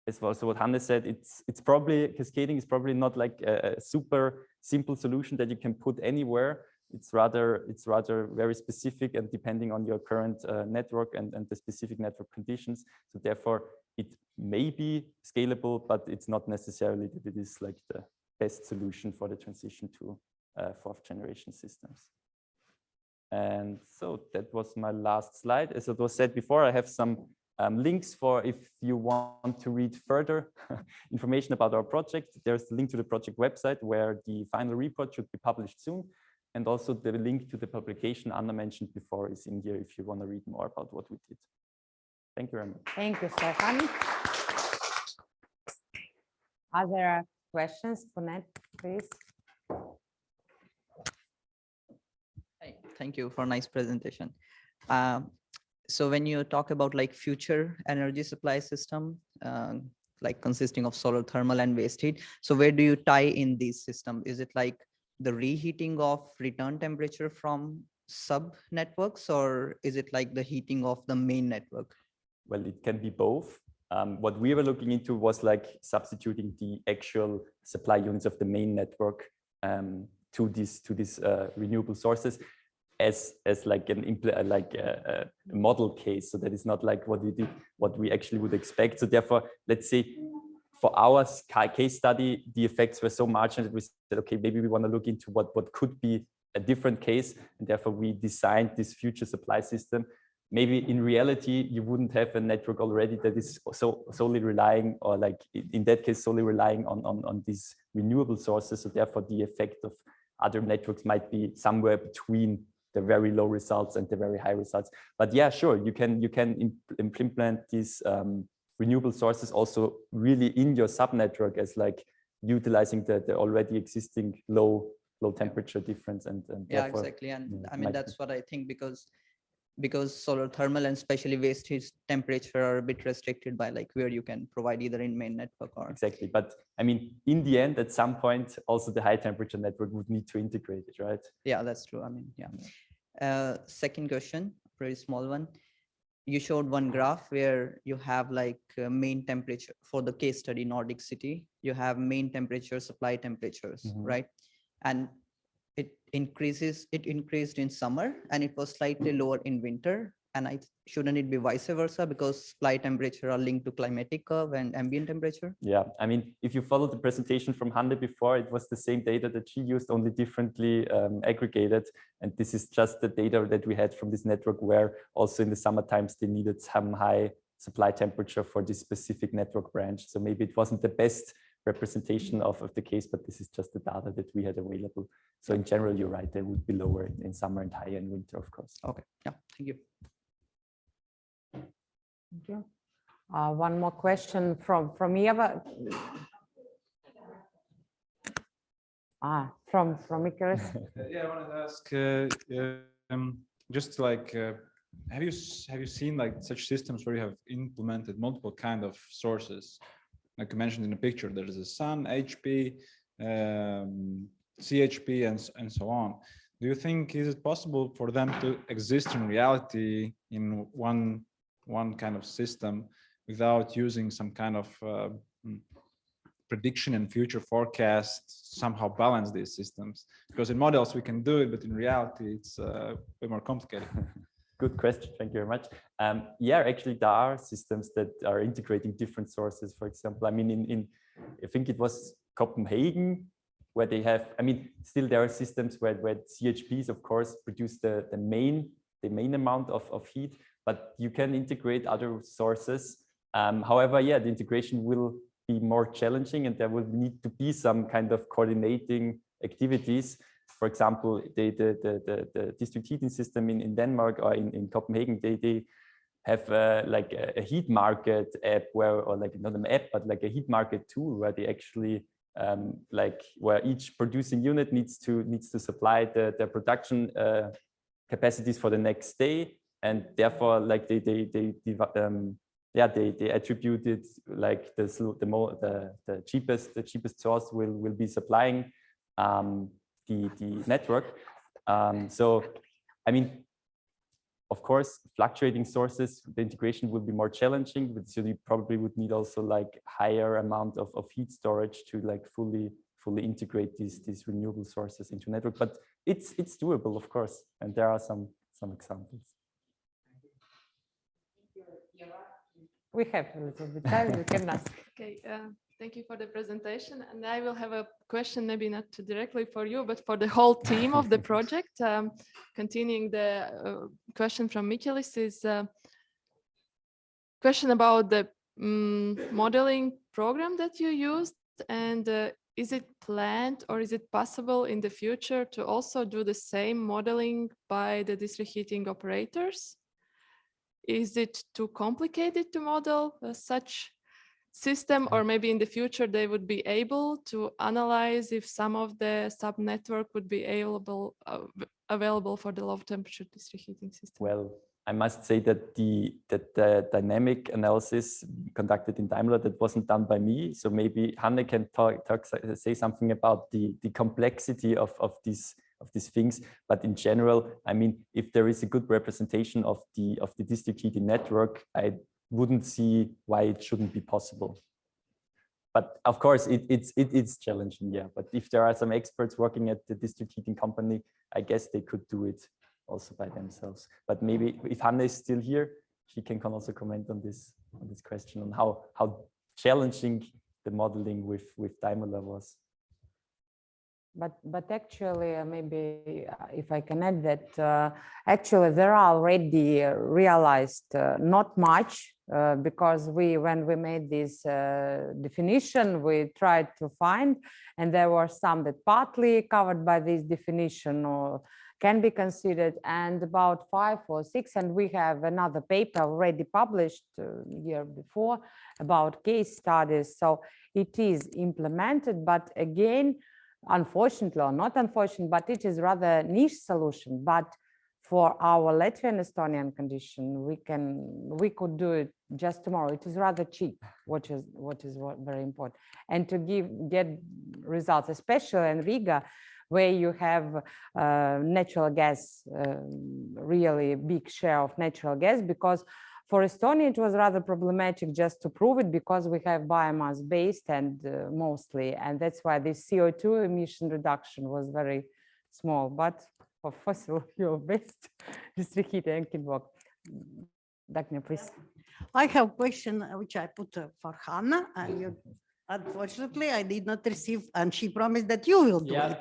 as also what Hannes said, it's probably, cascading is probably not like a super simple solution that you can put anywhere. It's rather very specific and depending on your current network and the specific network conditions. So therefore, it may be scalable, but it's not necessarily that it is like the best solution for the transition to 4th generation systems. And so that was my last slide. As it was said before, I have some links for if you want to read further information about our project. There's the link to the project website where the final report should be published soon. And also the link to the publication Anna mentioned before is in here if you want to read more about what we did. Thank you very much. Thank you, Stefan. Other questions, CONECT, please? Hey, thank you for a nice presentation. So when you talk about like future energy supply system, like consisting of solar thermal and waste heat, so where do you tie in these systems? Is it like the reheating of return temperature from sub networks, or is it like the heating of the main network? Well, it can be both. What we were looking into was like substituting the actual supply units of the main network to these renewable sources as like a model case. So that is not like what we actually would expect. So therefore, let's say for our case study, the effects were so marginal that we said, okay, maybe we want to look into what could be a different case, and therefore we designed this future supply system. Maybe in reality, you wouldn't have a network already that is solely relying, or like in that case, solely relying on these renewable sources. So therefore, the effect of other networks might be somewhere between the very low results and the very high results. But yeah, sure, you can implement these renewable sources also really in your subnetwork as like utilizing the already existing low temperature difference. And yeah, exactly. And I mean, that's what I think, because solar thermal and especially waste heat temperature are a bit restricted by like where you can provide either in main network or. Exactly. But I mean, in the end, at some point, also the high temperature network would need to integrate it, right? Yeah, that's true. I mean, yeah. Second question, very small one. You showed one graph where you have like main temperature for the case study Nordic city. You have main temperature, supply temperatures, right? And it increased in summer and it was slightly lower in winter. And shouldn't it be vice versa, because supply temperature are linked to climatic curve and ambient temperature? Yeah, I mean, if you follow the presentation from Hande before, it was the same data that she used, only differently aggregated. And this is just the data that we had from this network, where also in the summer times they needed some high supply temperature for this specific network branch. So maybe it wasn't the best representation of the case, but this is just the data that we had available. So in general, you're right, they would be lower in summer and higher in winter, of course. Okay, yeah, thank you. Thank you. One more question from Eva. From Icarus. Yeah, I wanted to ask, just like, have you seen like such systems where you have implemented multiple kind of sources? Like you mentioned in the picture, there's a sun, HP, CHP, and so on. Do you think is it possible for them to exist in reality in one kind of system without using some kind of prediction and future forecast, somehow balance these systems? Because in models we can do it, but in reality it's way more complicated. Good question, thank you very much. Yeah, actually there are systems that are integrating different sources. For example, I mean, I think it was Copenhagen, where they have, I mean, still there are systems where CHPs, of course, produce the main amount of heat, but you can integrate other sources. However, yeah, the integration will be more challenging, and there will need to be some kind of coordinating activities. For example, the district heating system in Denmark or in Copenhagen, they have like a heat market app or like not an app, but like a heat market tool where they actually like where each producing unit needs to supply the production capacities for the next day, and therefore like they attributed like the cheapest source will be supplying the network. So I mean, of course, fluctuating sources, the integration will be more challenging, but so you probably would need also like higher amount of heat storage to like fully integrate these renewable sources into network. But it's doable, of course, and there are some examples. We have a little bit time, we can ask. Okay, thank you for the presentation. And I will have a question, maybe not directly for you, but for the whole team of the project. Continuing the question from Michaelis is a question about the modeling program that you used, and is it planned or is it possible in the future to also do the same modeling by the district heating operators? Is it too complicated to model such system, or maybe in the future they would be able to analyze if some of the sub-network would be available for the low temperature district heating system? Well, I must say that the dynamic analysis conducted in Daimler, that wasn't done by me. So maybe Hanne can say something about the complexity of these things. But in general, I mean, if there is a good representation of the district heating network, I wouldn't see why it shouldn't be possible. But of course, it's challenging, yeah. But if there are some experts working at the district heating company, I guess they could do it also by themselves. But maybe if Hanne is still here, she can also comment on this question, on how challenging the modeling with Daimler was. But actually, maybe if I can add that, actually there are already realized not much, because when we made this definition, we tried to find, and there were some that partly covered by this definition or can be considered, and about 5 or 6, and we have another paper already published year before about case studies. So it is implemented, but again, unfortunately or not unfortunately, but it is rather niche solution. But for our Latvian Estonian condition, we could do it just tomorrow. It is rather cheap, which is very important, and to get results, especially in Riga, where you have natural gas, really big share of natural gas, because for Estonia, it was rather problematic just to prove it, because we have biomass based and mostly, and that's why this CO2 emission reduction was very small. But for fossil fuel based district heating can work. Dagmar, please. I have a question which I put for Hannah, and you, unfortunately, I did not receive, and she promised that you will do it.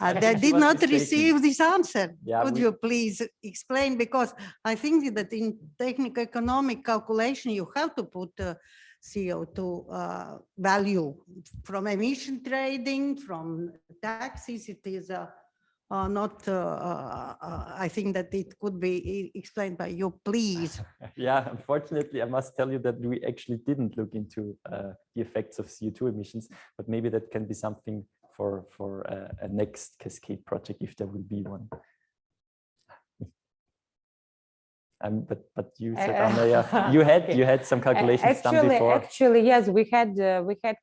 I did not receive this answer. Yeah, Could you please explain? Because I think that in technical economic calculation, you have to put CO2 value from emission trading, from taxes. It is not, I think that it could be explained by you, please. Yeah, unfortunately, I must tell you that we actually didn't look into the effects of CO2 emissions, but maybe that can be something for a next Cascade project, if there will be one. But you said, Anna, yeah, you had some calculations done before. Actually, yes, we had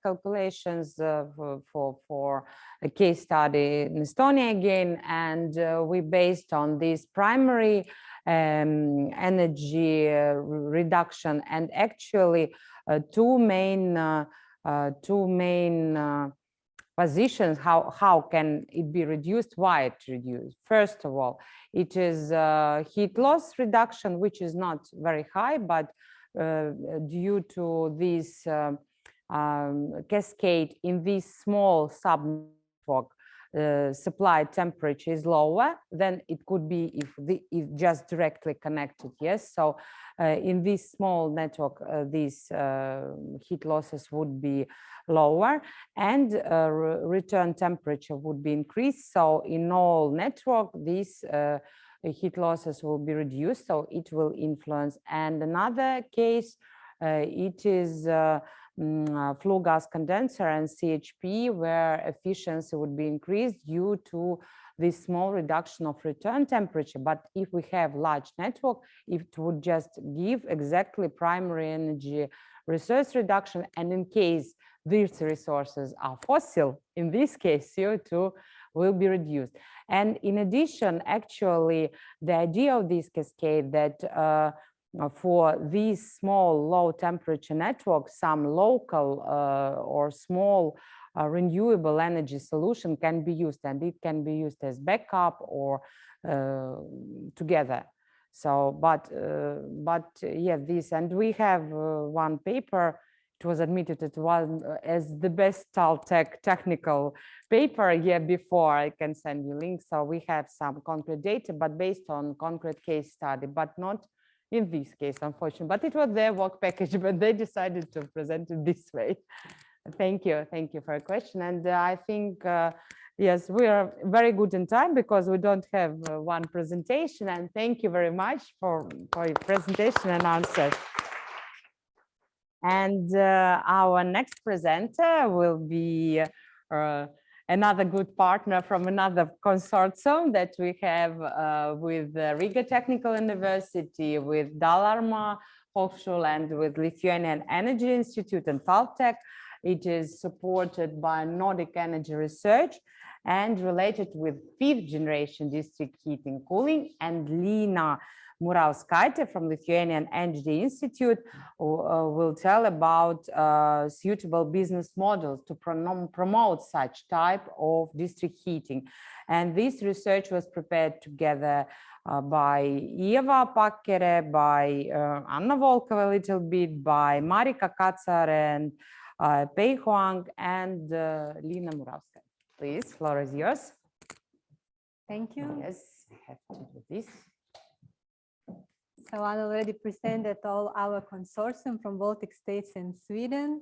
calculations for a case study in Estonia again, and we based on this primary energy reduction, and actually two main positions. How can it be reduced? Why it reduced? First of all, it is heat loss reduction, which is not very high, but due to this cascade in this small sub-network, supply temperature is lower than it could be if just directly connected. Yes, so in this small network, these heat losses would be lower, and return temperature would be increased. So in all network, these heat losses will be reduced, so it will influence. And another case, it is flue gas condenser and CHP, where efficiency would be increased due to this small reduction of return temperature. But if we have large network, it would just give exactly primary energy resource reduction. And in case these resources are fossil, in this case, CO2 will be reduced. And in addition, actually, the idea of this cascade that for these small low temperature networks, some local or small renewable energy solution can be used, and it can be used as backup or together. So, but yeah, this, and we have one paper. It was admitted as the best Taltech technical paper a year before. I can send you links. So we have some concrete data, but based on concrete case study, but not in this case, unfortunately. But it was their work package, but they decided to present it this way. Thank you for your question. And I think, yes, we are very good in time because we don't have one presentation. And thank you very much for your presentation and answers. And our next presenter will be another good partner from another consortium that we have with Riga Technical University, with Dalarma Hochschule, and with Lithuanian Energy Institute and Taltech. It is supported by Nordic Energy Research and related with 5th generation district heating cooling. And Lina Murauskaitė from Lithuanian Energy Institute will tell about suitable business models to promote such type of district heating. And this research was prepared together by Ieva Pakkere, by Anna Volkova a little bit, by Marika Kacar and Pei Huang, and Lina Murauskaitė. Please, floor is yours. Thank you. Yes, I have to do this. So I already presented all our consortium from Baltic states and Sweden.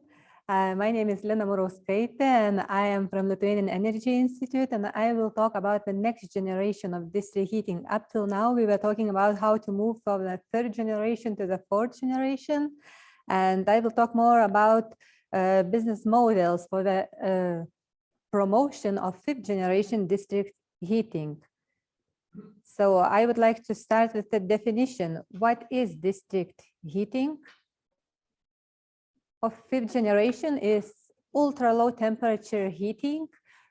My name is Lina Murauskaitė, and I am from Lithuanian Energy Institute, and I will talk about the next generation of district heating. Up till now, we were talking about how to move from the 3rd generation to the 4th generation. And I will talk more about business models for the promotion of 5th generation district heating. So I would like to start with the definition. What is district heating? Of 5th generation is ultra low temperature heating,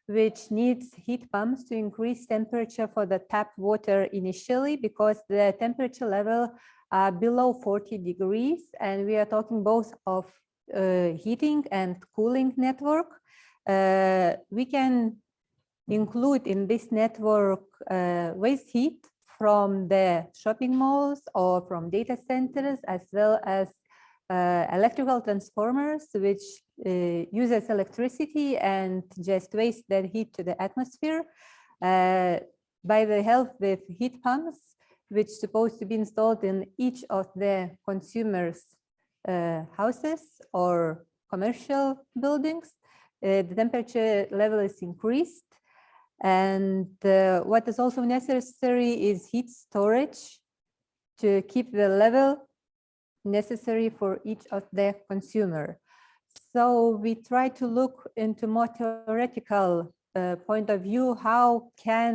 which needs heat pumps to increase temperature for the tap water initially, because the temperature level are below 40 degrees. And we are talking both of heating and cooling network. We can include in this network waste heat from the shopping malls or from data centers, as well as electrical transformers, which uses electricity and just waste that heat to the atmosphere by the help with heat pumps, which is supposed to be installed in each of the consumers' houses or commercial buildings. The temperature level is increased. And what is also necessary is heat storage to keep the level necessary for each of the consumer. So we try to look into more theoretical point of view, how can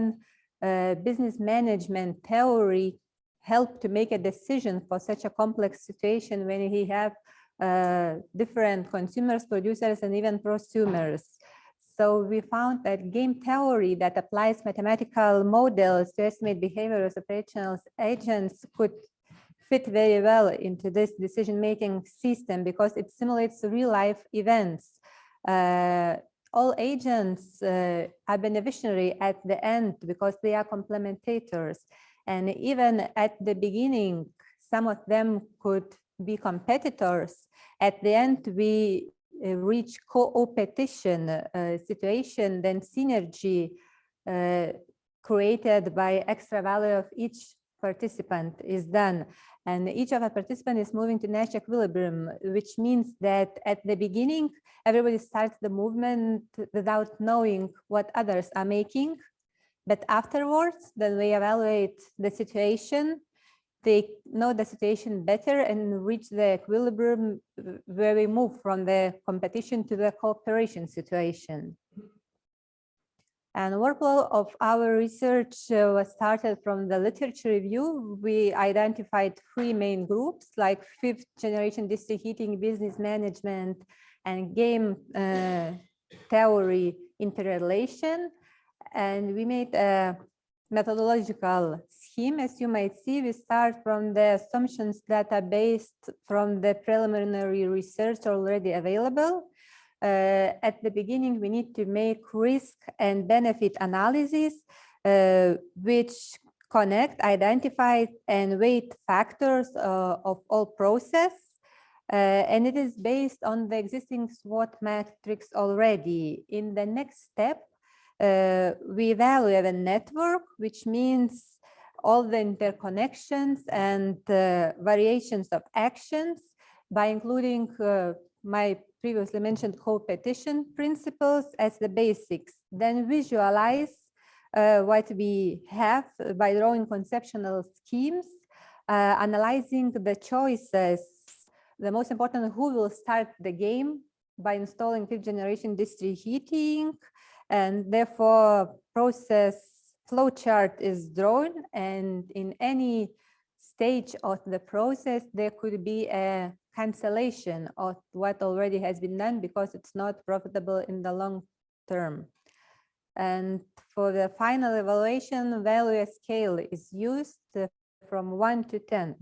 business management theory help to make a decision for such a complex situation when we have different consumers, producers, and even prosumers. So we found that game theory that applies mathematical models to estimate behavior of operational agents could fit very well into this decision-making system because it simulates real-life events. All agents are beneficiary at the end because they are complementators. And even at the beginning, some of them could be competitors. At the end, we reach co-opetition situation, then synergy created by extra value of each participant is done. And each of the participants is moving to Nash equilibrium, which means that at the beginning, everybody starts the movement without knowing what others are making. But afterwards, then we evaluate the situation, they know the situation better and reach the equilibrium where we move from the competition to the cooperation situation. And workflow of our research was started from the literature review. We identified 3 main groups like 5th generation district heating, business management, and game theory interrelation. And we made a methodological scheme. As you might see, we start from the assumptions that are based from the preliminary research already available. At the beginning, we need to make risk and benefit analysis, which connect, identify, and weight factors of all process. And it is based on the existing SWOT matrix already. In the next step, we evaluate a network, which means all the interconnections and variations of actions by including my previously mentioned co-opetition principles as the basics. Then visualize what we have by drawing conceptual schemes, analyzing the choices. The most important, who will start the game by installing 5th generation district heating, and therefore process flowchart is drawn, and in any stage of the process there could be a cancellation of what already has been done because it's not profitable in the long term. And for the final evaluation, value scale is used from 1 to 10.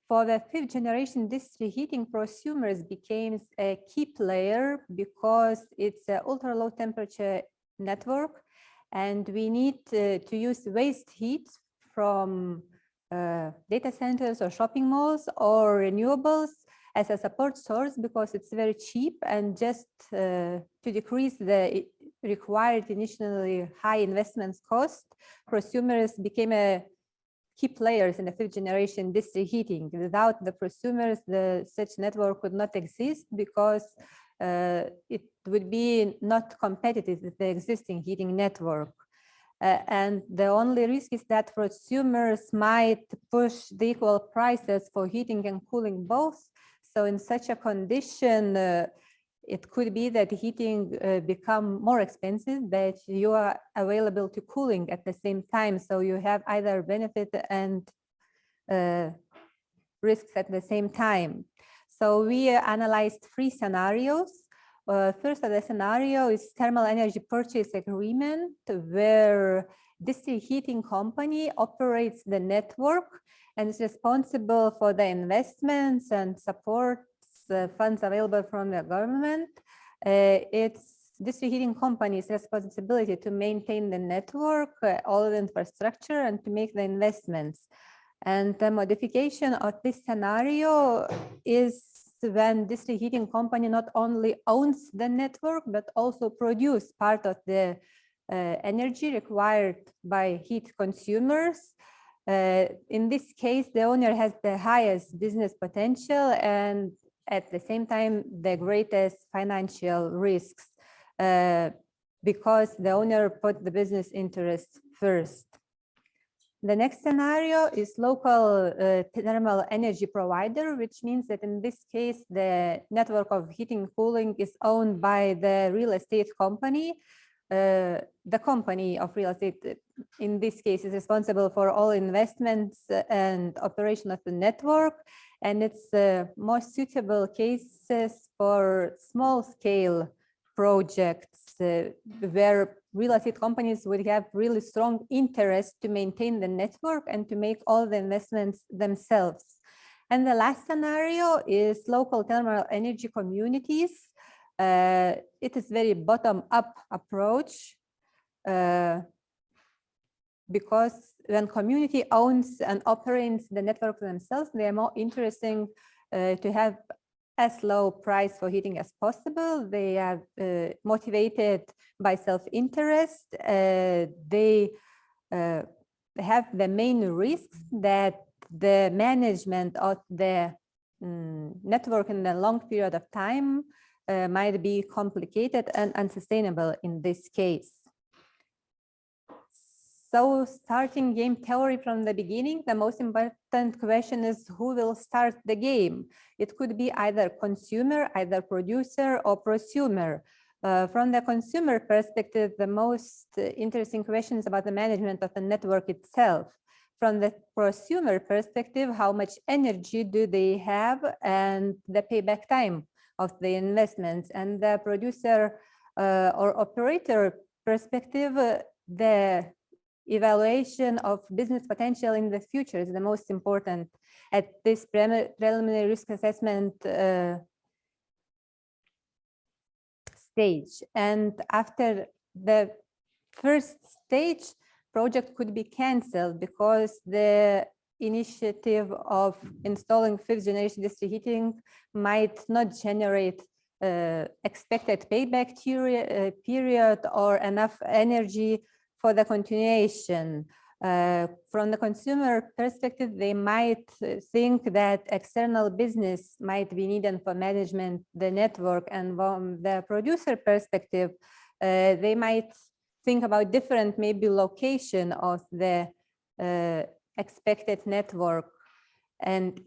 For the 5th generation district heating, prosumers became a key player because it's an ultra low temperature network, and we need to use waste heat from data centers or shopping malls or renewables as a support source because it's very cheap, and just to decrease the required initially high investments cost, prosumers became a key players in the 5th generation district heating. Without the prosumers, such network would not exist because it would be not competitive with the existing heating network. And the only risk is that prosumers might push the equal prices for heating and cooling both. So in such a condition, it could be that heating become more expensive, but you are available to cooling at the same time. So you have either benefit and risks at the same time. So we analyzed 3 scenarios. First of the scenario is thermal energy purchase agreement, where district heating company operates the network and is responsible for the investments and supports funds available from the government. It's district heating company's responsibility to maintain the network, all the infrastructure, and to make the investments. And the modification of this scenario is when district heating company not only owns the network, but also produce part of the energy required by heat consumers. In this case, the owner has the highest business potential and at the same time, the greatest financial risks because the owner put the business interest first. The next scenario is local thermal energy provider, which means that in this case, the network of heating and cooling is owned by the real estate company. The company of real estate, in this case, is responsible for all investments and operation of the network. And it's most suitable cases for small scale projects where real estate companies would have really strong interest to maintain the network and to make all the investments themselves. And the last scenario is local thermal energy communities. It is very bottom-up approach because when community owns and operates the network themselves, they are more interesting to have as low price for heating as possible. They are motivated by self-interest. They have the main risks that the management of the network in a long period of time might be complicated and unsustainable in this case. So starting game theory from the beginning, the most important question is who will start the game? It could be either consumer, either producer or prosumer. From the consumer perspective, the most interesting question is about the management of the network itself. From the prosumer perspective, how much energy do they have and the payback time of the investments. And the producer or operator perspective, the evaluation of business potential in the future is the most important at this preliminary risk assessment stage. And after the first stage, project could be canceled because the initiative of installing 5th generation district heating might not generate expected payback period or enough energy for the continuation. From the consumer perspective, they might think that external business might be needed for management the network, and from the producer perspective, they might think about different maybe location of the expected network. And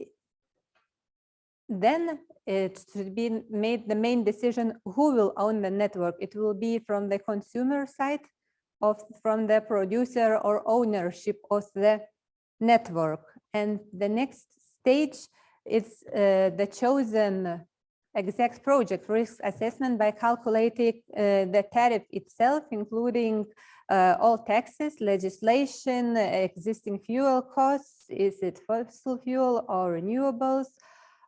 then it should be made the main decision who will own the network. It will be from the consumer side, from the producer or ownership of the network. And the next stage is the chosen exact project risk assessment by calculating the tariff itself, including all taxes, legislation, existing fuel costs, is it fossil fuel or renewables.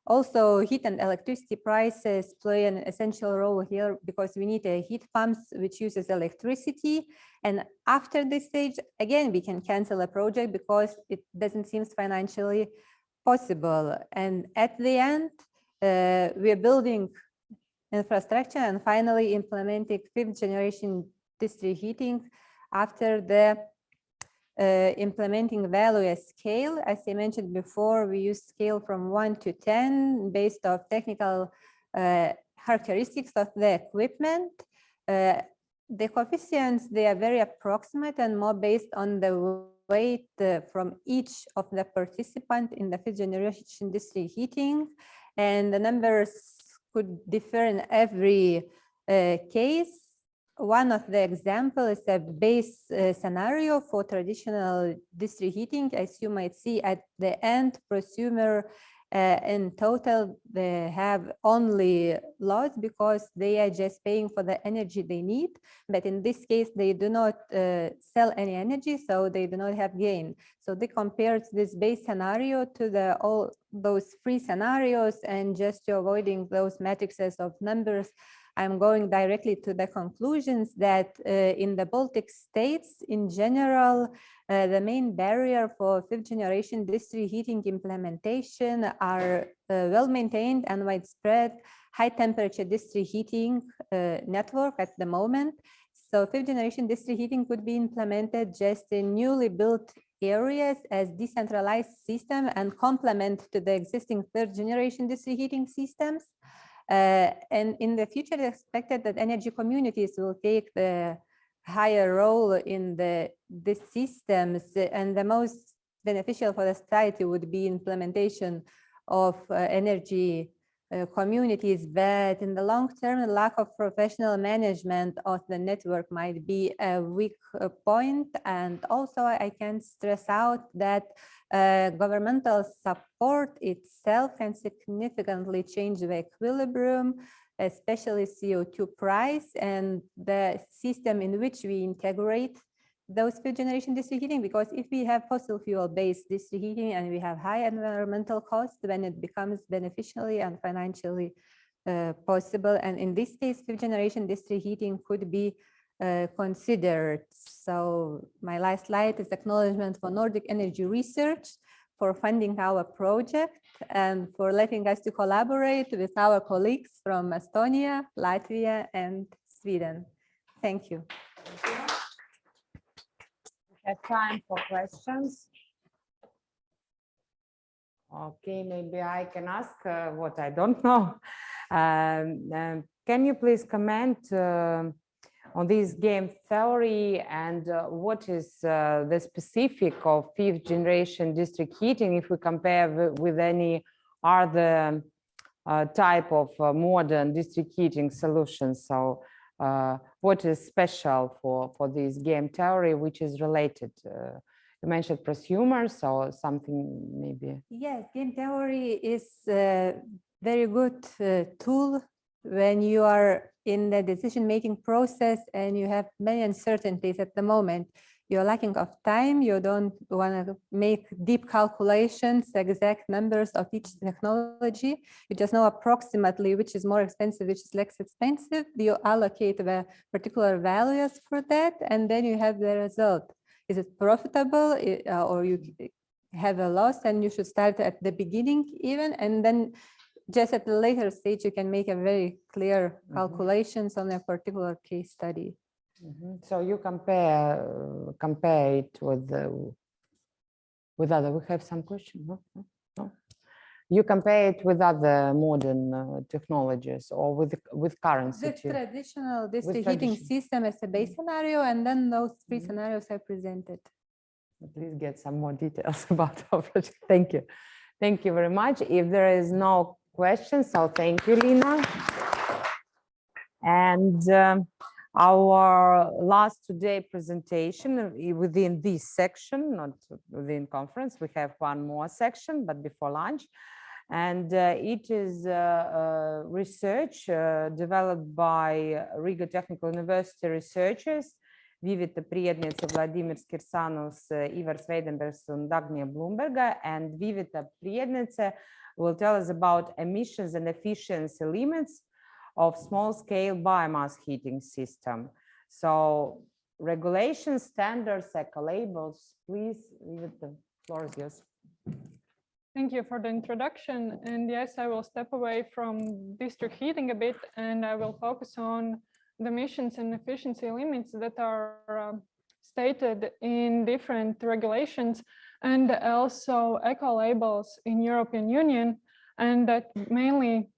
Also, heat and electricity prices play an essential role here because we need a heat pumps which uses electricity. And after this stage, again, we can cancel a project because it doesn't seem financially possible. And at the end, we are building infrastructure and finally implementing 5th generation district heating after the implementing value as scale. As I mentioned before, we use scale from 1 to 10 based on technical characteristics of the equipment. The coefficients, they are very approximate and more based on the weight from each of the participant in the 5th generation district heating. And the numbers could differ in every case. One of the examples is a base scenario for traditional district heating. As you might see at the end, prosumer in total, they have only loss because they are just paying for the energy they need. But in this case, they do not sell any energy, so they do not have gain. So they compared this base scenario to the all those three scenarios, and just to avoiding those matrices of numbers, I'm going directly to the conclusions that in the Baltic states in general, the main barrier for fifth generation district heating implementation are well maintained and widespread high temperature district heating network at the moment. So fifth generation district heating could be implemented just in newly built areas as decentralized system and complement to the existing third generation district heating systems. And in the future, it's expected that energy communities will take the higher role in these systems, and the most beneficial for the society would be implementation of energy communities, but in the long term, the lack of professional management of the network might be a weak point. And also I can stress out that governmental support itself can significantly change the equilibrium, especially CO2 price and the system in which we integrate those fifth generation district heating, because if we have fossil fuel based district heating and we have high environmental costs, then it becomes beneficially and financially possible. And in this case, fifth generation district heating could be considered. So my last slide is acknowledgement for Nordic Energy Research for funding our project and for letting us to collaborate with our colleagues from Estonia, Latvia, and Sweden. Thank you. Have time for questions. Okay, maybe I can ask what I don't know. Can you please comment on this game theory and what is the specific of fifth generation district heating if we compare with any other type of modern district heating solutions? So what is special for this game theory, which is related? You mentioned prosumers or something maybe. Yes, game theory is a very good tool when you are in the decision-making process and you have many uncertainties at the moment. You're lacking of time, you don't want to make deep calculations, exact numbers of each technology. You just know approximately which is more expensive, which is less expensive. You allocate the particular values for that, and then you have the result. Is it profitable or you have a loss, and you should start at the beginning even, and then just at the later stage, you can make a very clear calculations on a particular case study. So you compare it with other. We have some question. No? You compare it with other modern technologies or with current The traditional district heating system as a base scenario, and then those three scenarios are presented. Please get some more details about our project. Thank you. Thank you very much. If there is no questions, so thank you, Lina. And our last today presentation within this section, not within conference, we have one more section, but before lunch. And it is research developed by Riga Technical University researchers, Vivita Priedniece, Vladimirs Kirsanovs, Ivars Veidenbergs, and Dagnia Blumberga. And Vivita Priedniece will tell us about emissions and efficiency limits of small-scale biomass heating system. So regulations, standards, eco-labels, please, the floor is yours. Thank you for the introduction. And yes, I will step away from district heating a bit, and I will focus on the emissions and efficiency limits that are stated in different regulations and also eco-labels in European Union. And that mainly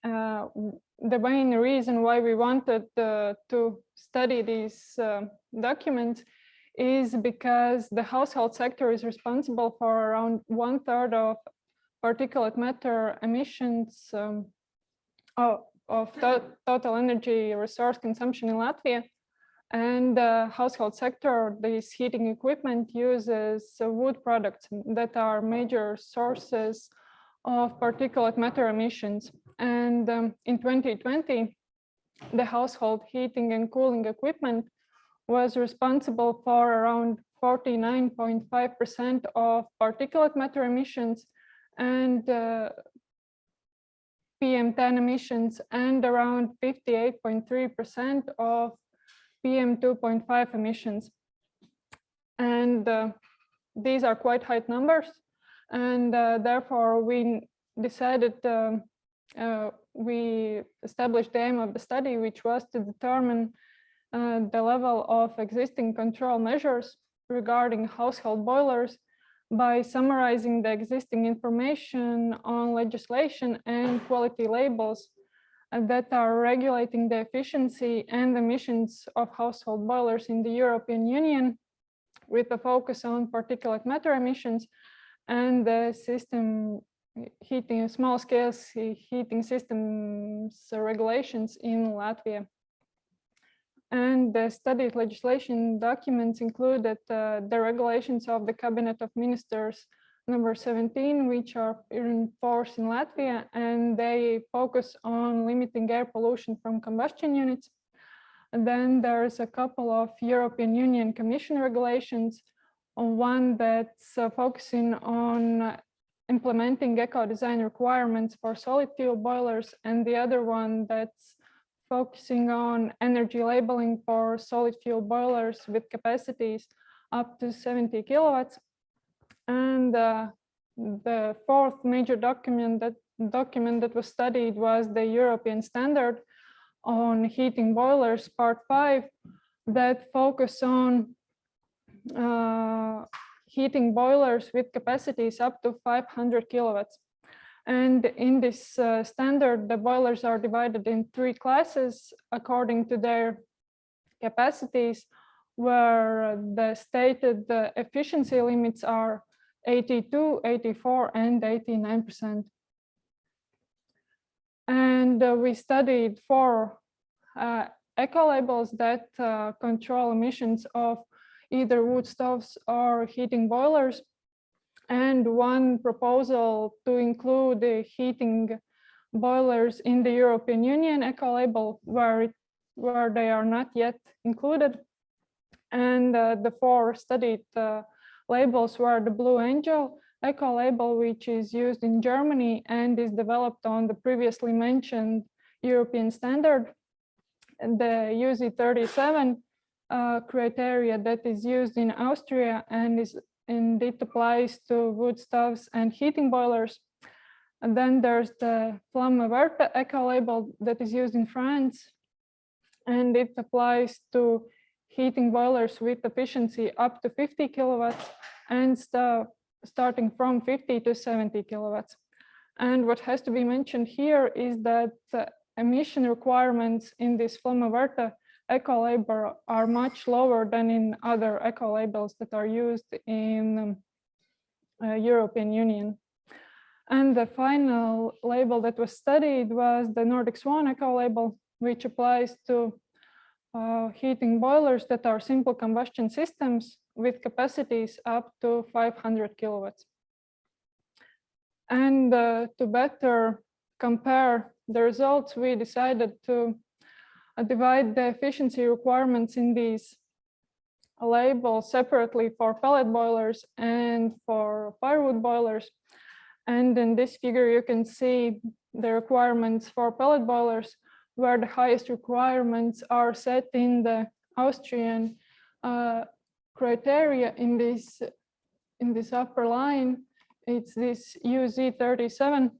the main reason why we wanted to study these documents is because the household sector is responsible for around 1/3 of particulate matter emissions of total energy resource consumption in Latvia. And the household sector, this heating equipment uses wood products that are major sources of particulate matter emissions. And in 2020, the household heating and cooling equipment was responsible for around 49.5% of particulate matter emissions. and PM10 emissions, and around 58.3% of PM2.5 emissions. And these are quite high numbers, and therefore we decided we established the aim of the study, which was to determine the level of existing control measures regarding household boilers by summarizing the existing information on legislation and quality labels that are regulating the efficiency and emissions of household boilers in the European Union, with a focus on particulate matter emissions and the system heating, small scale heating systems regulations in Latvia. And the studied legislation documents included the regulations of the Cabinet of Ministers number 17, which are in force in Latvia, and they focus on limiting air pollution from combustion units. And then there's a couple of European Union Commission regulations, one that's focusing on implementing eco-design requirements for solid fuel boilers, and the other one that's focusing on energy labeling for solid fuel boilers with capacities up to 70 kilowatts. And the fourth major document that was studied was the European standard on heating boilers, part 5, that focus on heating boilers with capacities up to 500 kilowatts. And in this standard, the boilers are divided in 3 classes according to their capacities, where the stated efficiency limits are 82, 84, and 89%. And we studied 4 eco labels that control emissions of either wood stoves or heating boilers, and 1 proposal to include the heating boilers in the European Union eco label where they are not yet included. And the 4 studied labels were the Blue Angel eco label, which is used in Germany and is developed on the previously mentioned European standard, and the UZ37 criteria that is used in Austria and it applies to wood stoves and heating boilers. And then there's the Flamme Verte eco label that is used in France, and it applies to heating boilers with efficiency up to 50 kilowatts and starting from 50 to 70 kilowatts. And what has to be mentioned here is that the emission requirements in this Flamme Verte eco label are much lower than in other eco labels that are used in European Union. And the final label that was studied was the Nordic Swan eco label, which applies to heating boilers that are simple combustion systems with capacities up to 500 kilowatts. And to better compare the results, we decided to divide the efficiency requirements in these labels separately for pellet boilers and for firewood boilers. And in this figure, you can see the requirements for pellet boilers, where the highest requirements are set in the Austrian criteria in this upper line. It's this UZ37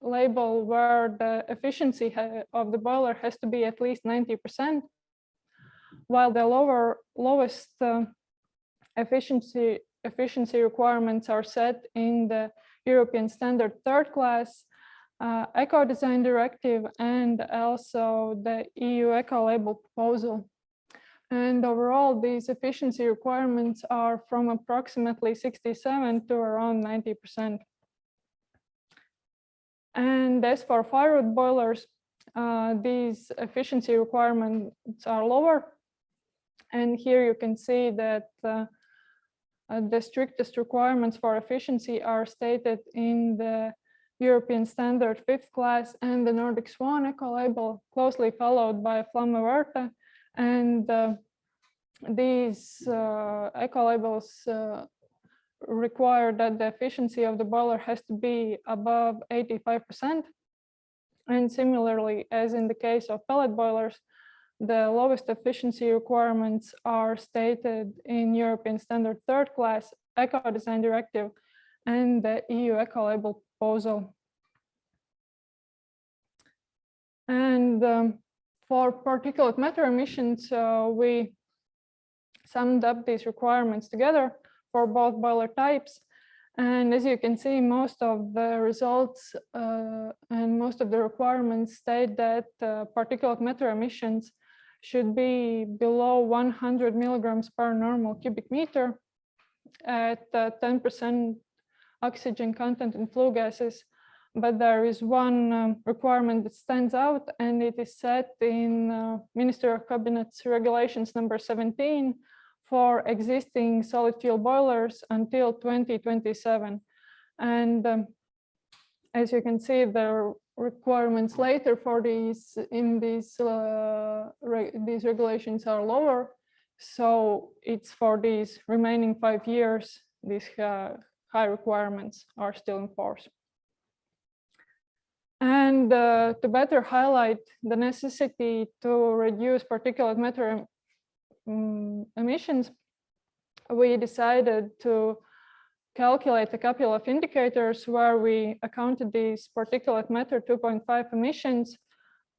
label, where the efficiency of the boiler has to be at least 90%, while the lowest efficiency requirements are set in the European standard 3rd class Eco Design Directive and also the EU Eco Label proposal. And overall, these efficiency requirements are from approximately 67 to around 90%. And as for firewood boilers, these efficiency requirements are lower. And here you can see that the strictest requirements for efficiency are stated in the European standard 5th class and the Nordic Swan eco label, closely followed by Flamme Verte. And these eco labels require that the efficiency of the boiler has to be above 85%. And similarly, as in the case of pellet boilers, the lowest efficiency requirements are stated in European Standard Third Class, Eco Design Directive, and the EU Eco Label proposal. And for particulate matter emissions, we summed up these requirements together for both boiler types. And as you can see, most of the results and most of the requirements state that particulate matter emissions should be below 100 milligrams per normal cubic meter at 10% oxygen content in flue gases. But there is one requirement that stands out, and it is set in Minister of Cabinet's Regulations number 17 for existing solid fuel boilers until 2027. And as you can see, the requirements later for these in these regulations are lower. So it's for these remaining 5 years, these high requirements are still in force. And to better highlight the necessity to reduce particulate matter emissions, we decided to calculate a couple of indicators where we accounted these particulate matter 2.5 emissions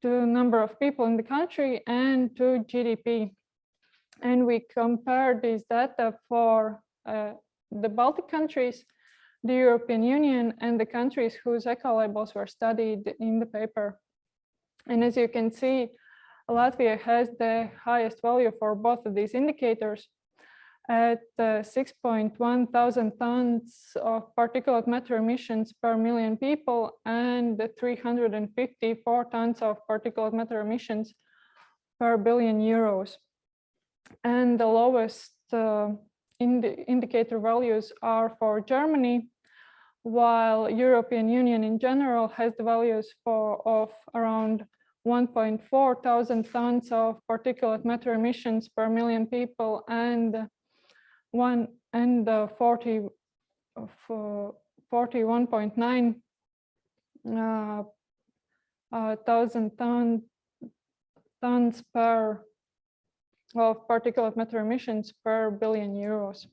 to number of people in the country and to GDP. And we compared these data for the Baltic countries, the European Union, and the countries whose eco labels were studied in the paper. And as you can see, Latvia has the highest value for both of these indicators at 6.1 thousand tons of particulate matter emissions per million people and 354 tons of particulate matter emissions per billion euros. And the lowest indicator values are for Germany, while European Union in general has the values of around 1.4 thousand tons of particulate matter emissions per million people and 41.9 thousand tons of particulate matter emissions per billion euros.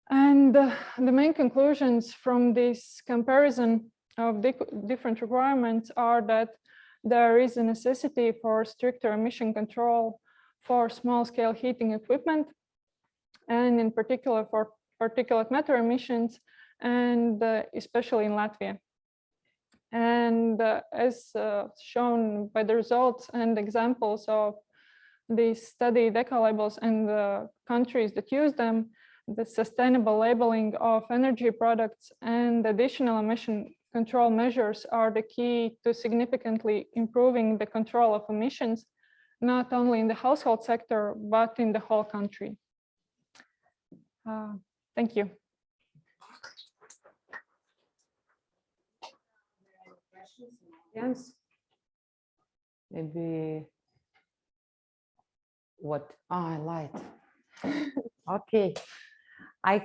And the main conclusions from this comparison of different requirements are that there is a necessity for stricter emission control for small-scale heating equipment, and in particular for particulate matter emissions, and especially in Latvia. And as shown by the results and examples of these studied eco labels and the countries that use them, the sustainable labeling of energy products and additional emission control measures are the key to significantly improving the control of emissions, not only in the household sector, but in the whole country. Thank you. Yes. Maybe what? Ah, light. Okay. I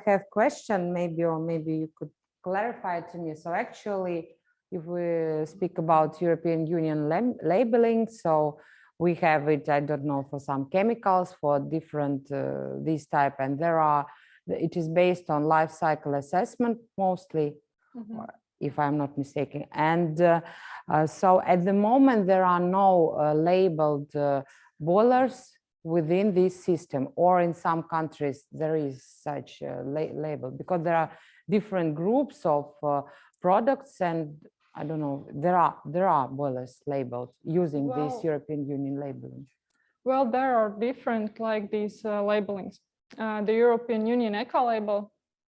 have question maybe, or maybe you could clarify it to me. So actually, if we speak about European Union labeling, so we have it, I don't know, for some chemicals, for different this type, and it is based on life cycle assessment mostly, if I'm not mistaken. And so at the moment, there are no labeled boilers within this system, or in some countries there is such a label, because there are different groups of products, and I don't know, there are boilers labeled using this European Union labeling. Well, there are different like these labelings. The European Union eco label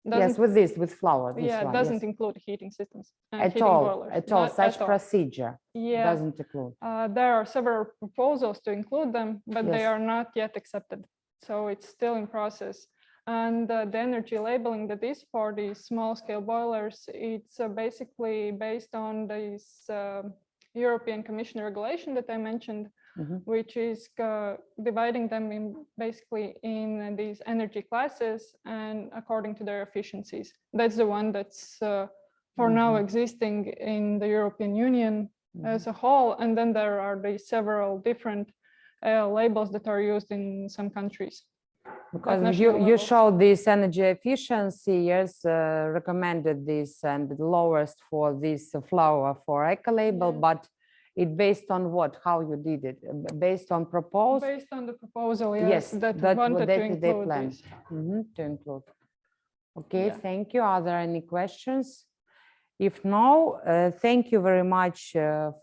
Yes, with flour. Yeah, it doesn't include heating systems. At all, such procedure doesn't include. There are several proposals to include them, but they are not yet accepted. So it's still in process. And the energy labeling that is for these small scale boilers, it's basically based on this European Commission regulation that I mentioned, which is dividing them in basically in these energy classes and according to their efficiencies. That's the one that's for now existing in the European Union as a whole. And then there are the several different labels that are used in some countries. Because you showed this energy efficiency, yes, recommended this and the lowest for this flour for eco label, but it based on what? How you did it? Based on proposal? Based on the proposal, yes, that wanted to include this. To include. Okay, thank you. Are there any questions? If no, thank you very much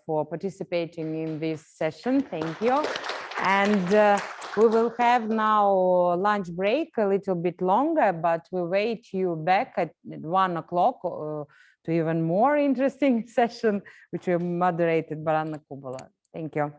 for participating in this session. Thank you. And we will have now lunch break a little bit longer, but we wait you back at 1 o'clock to even more interesting session, which will be moderated by Anna Kubala. Thank you.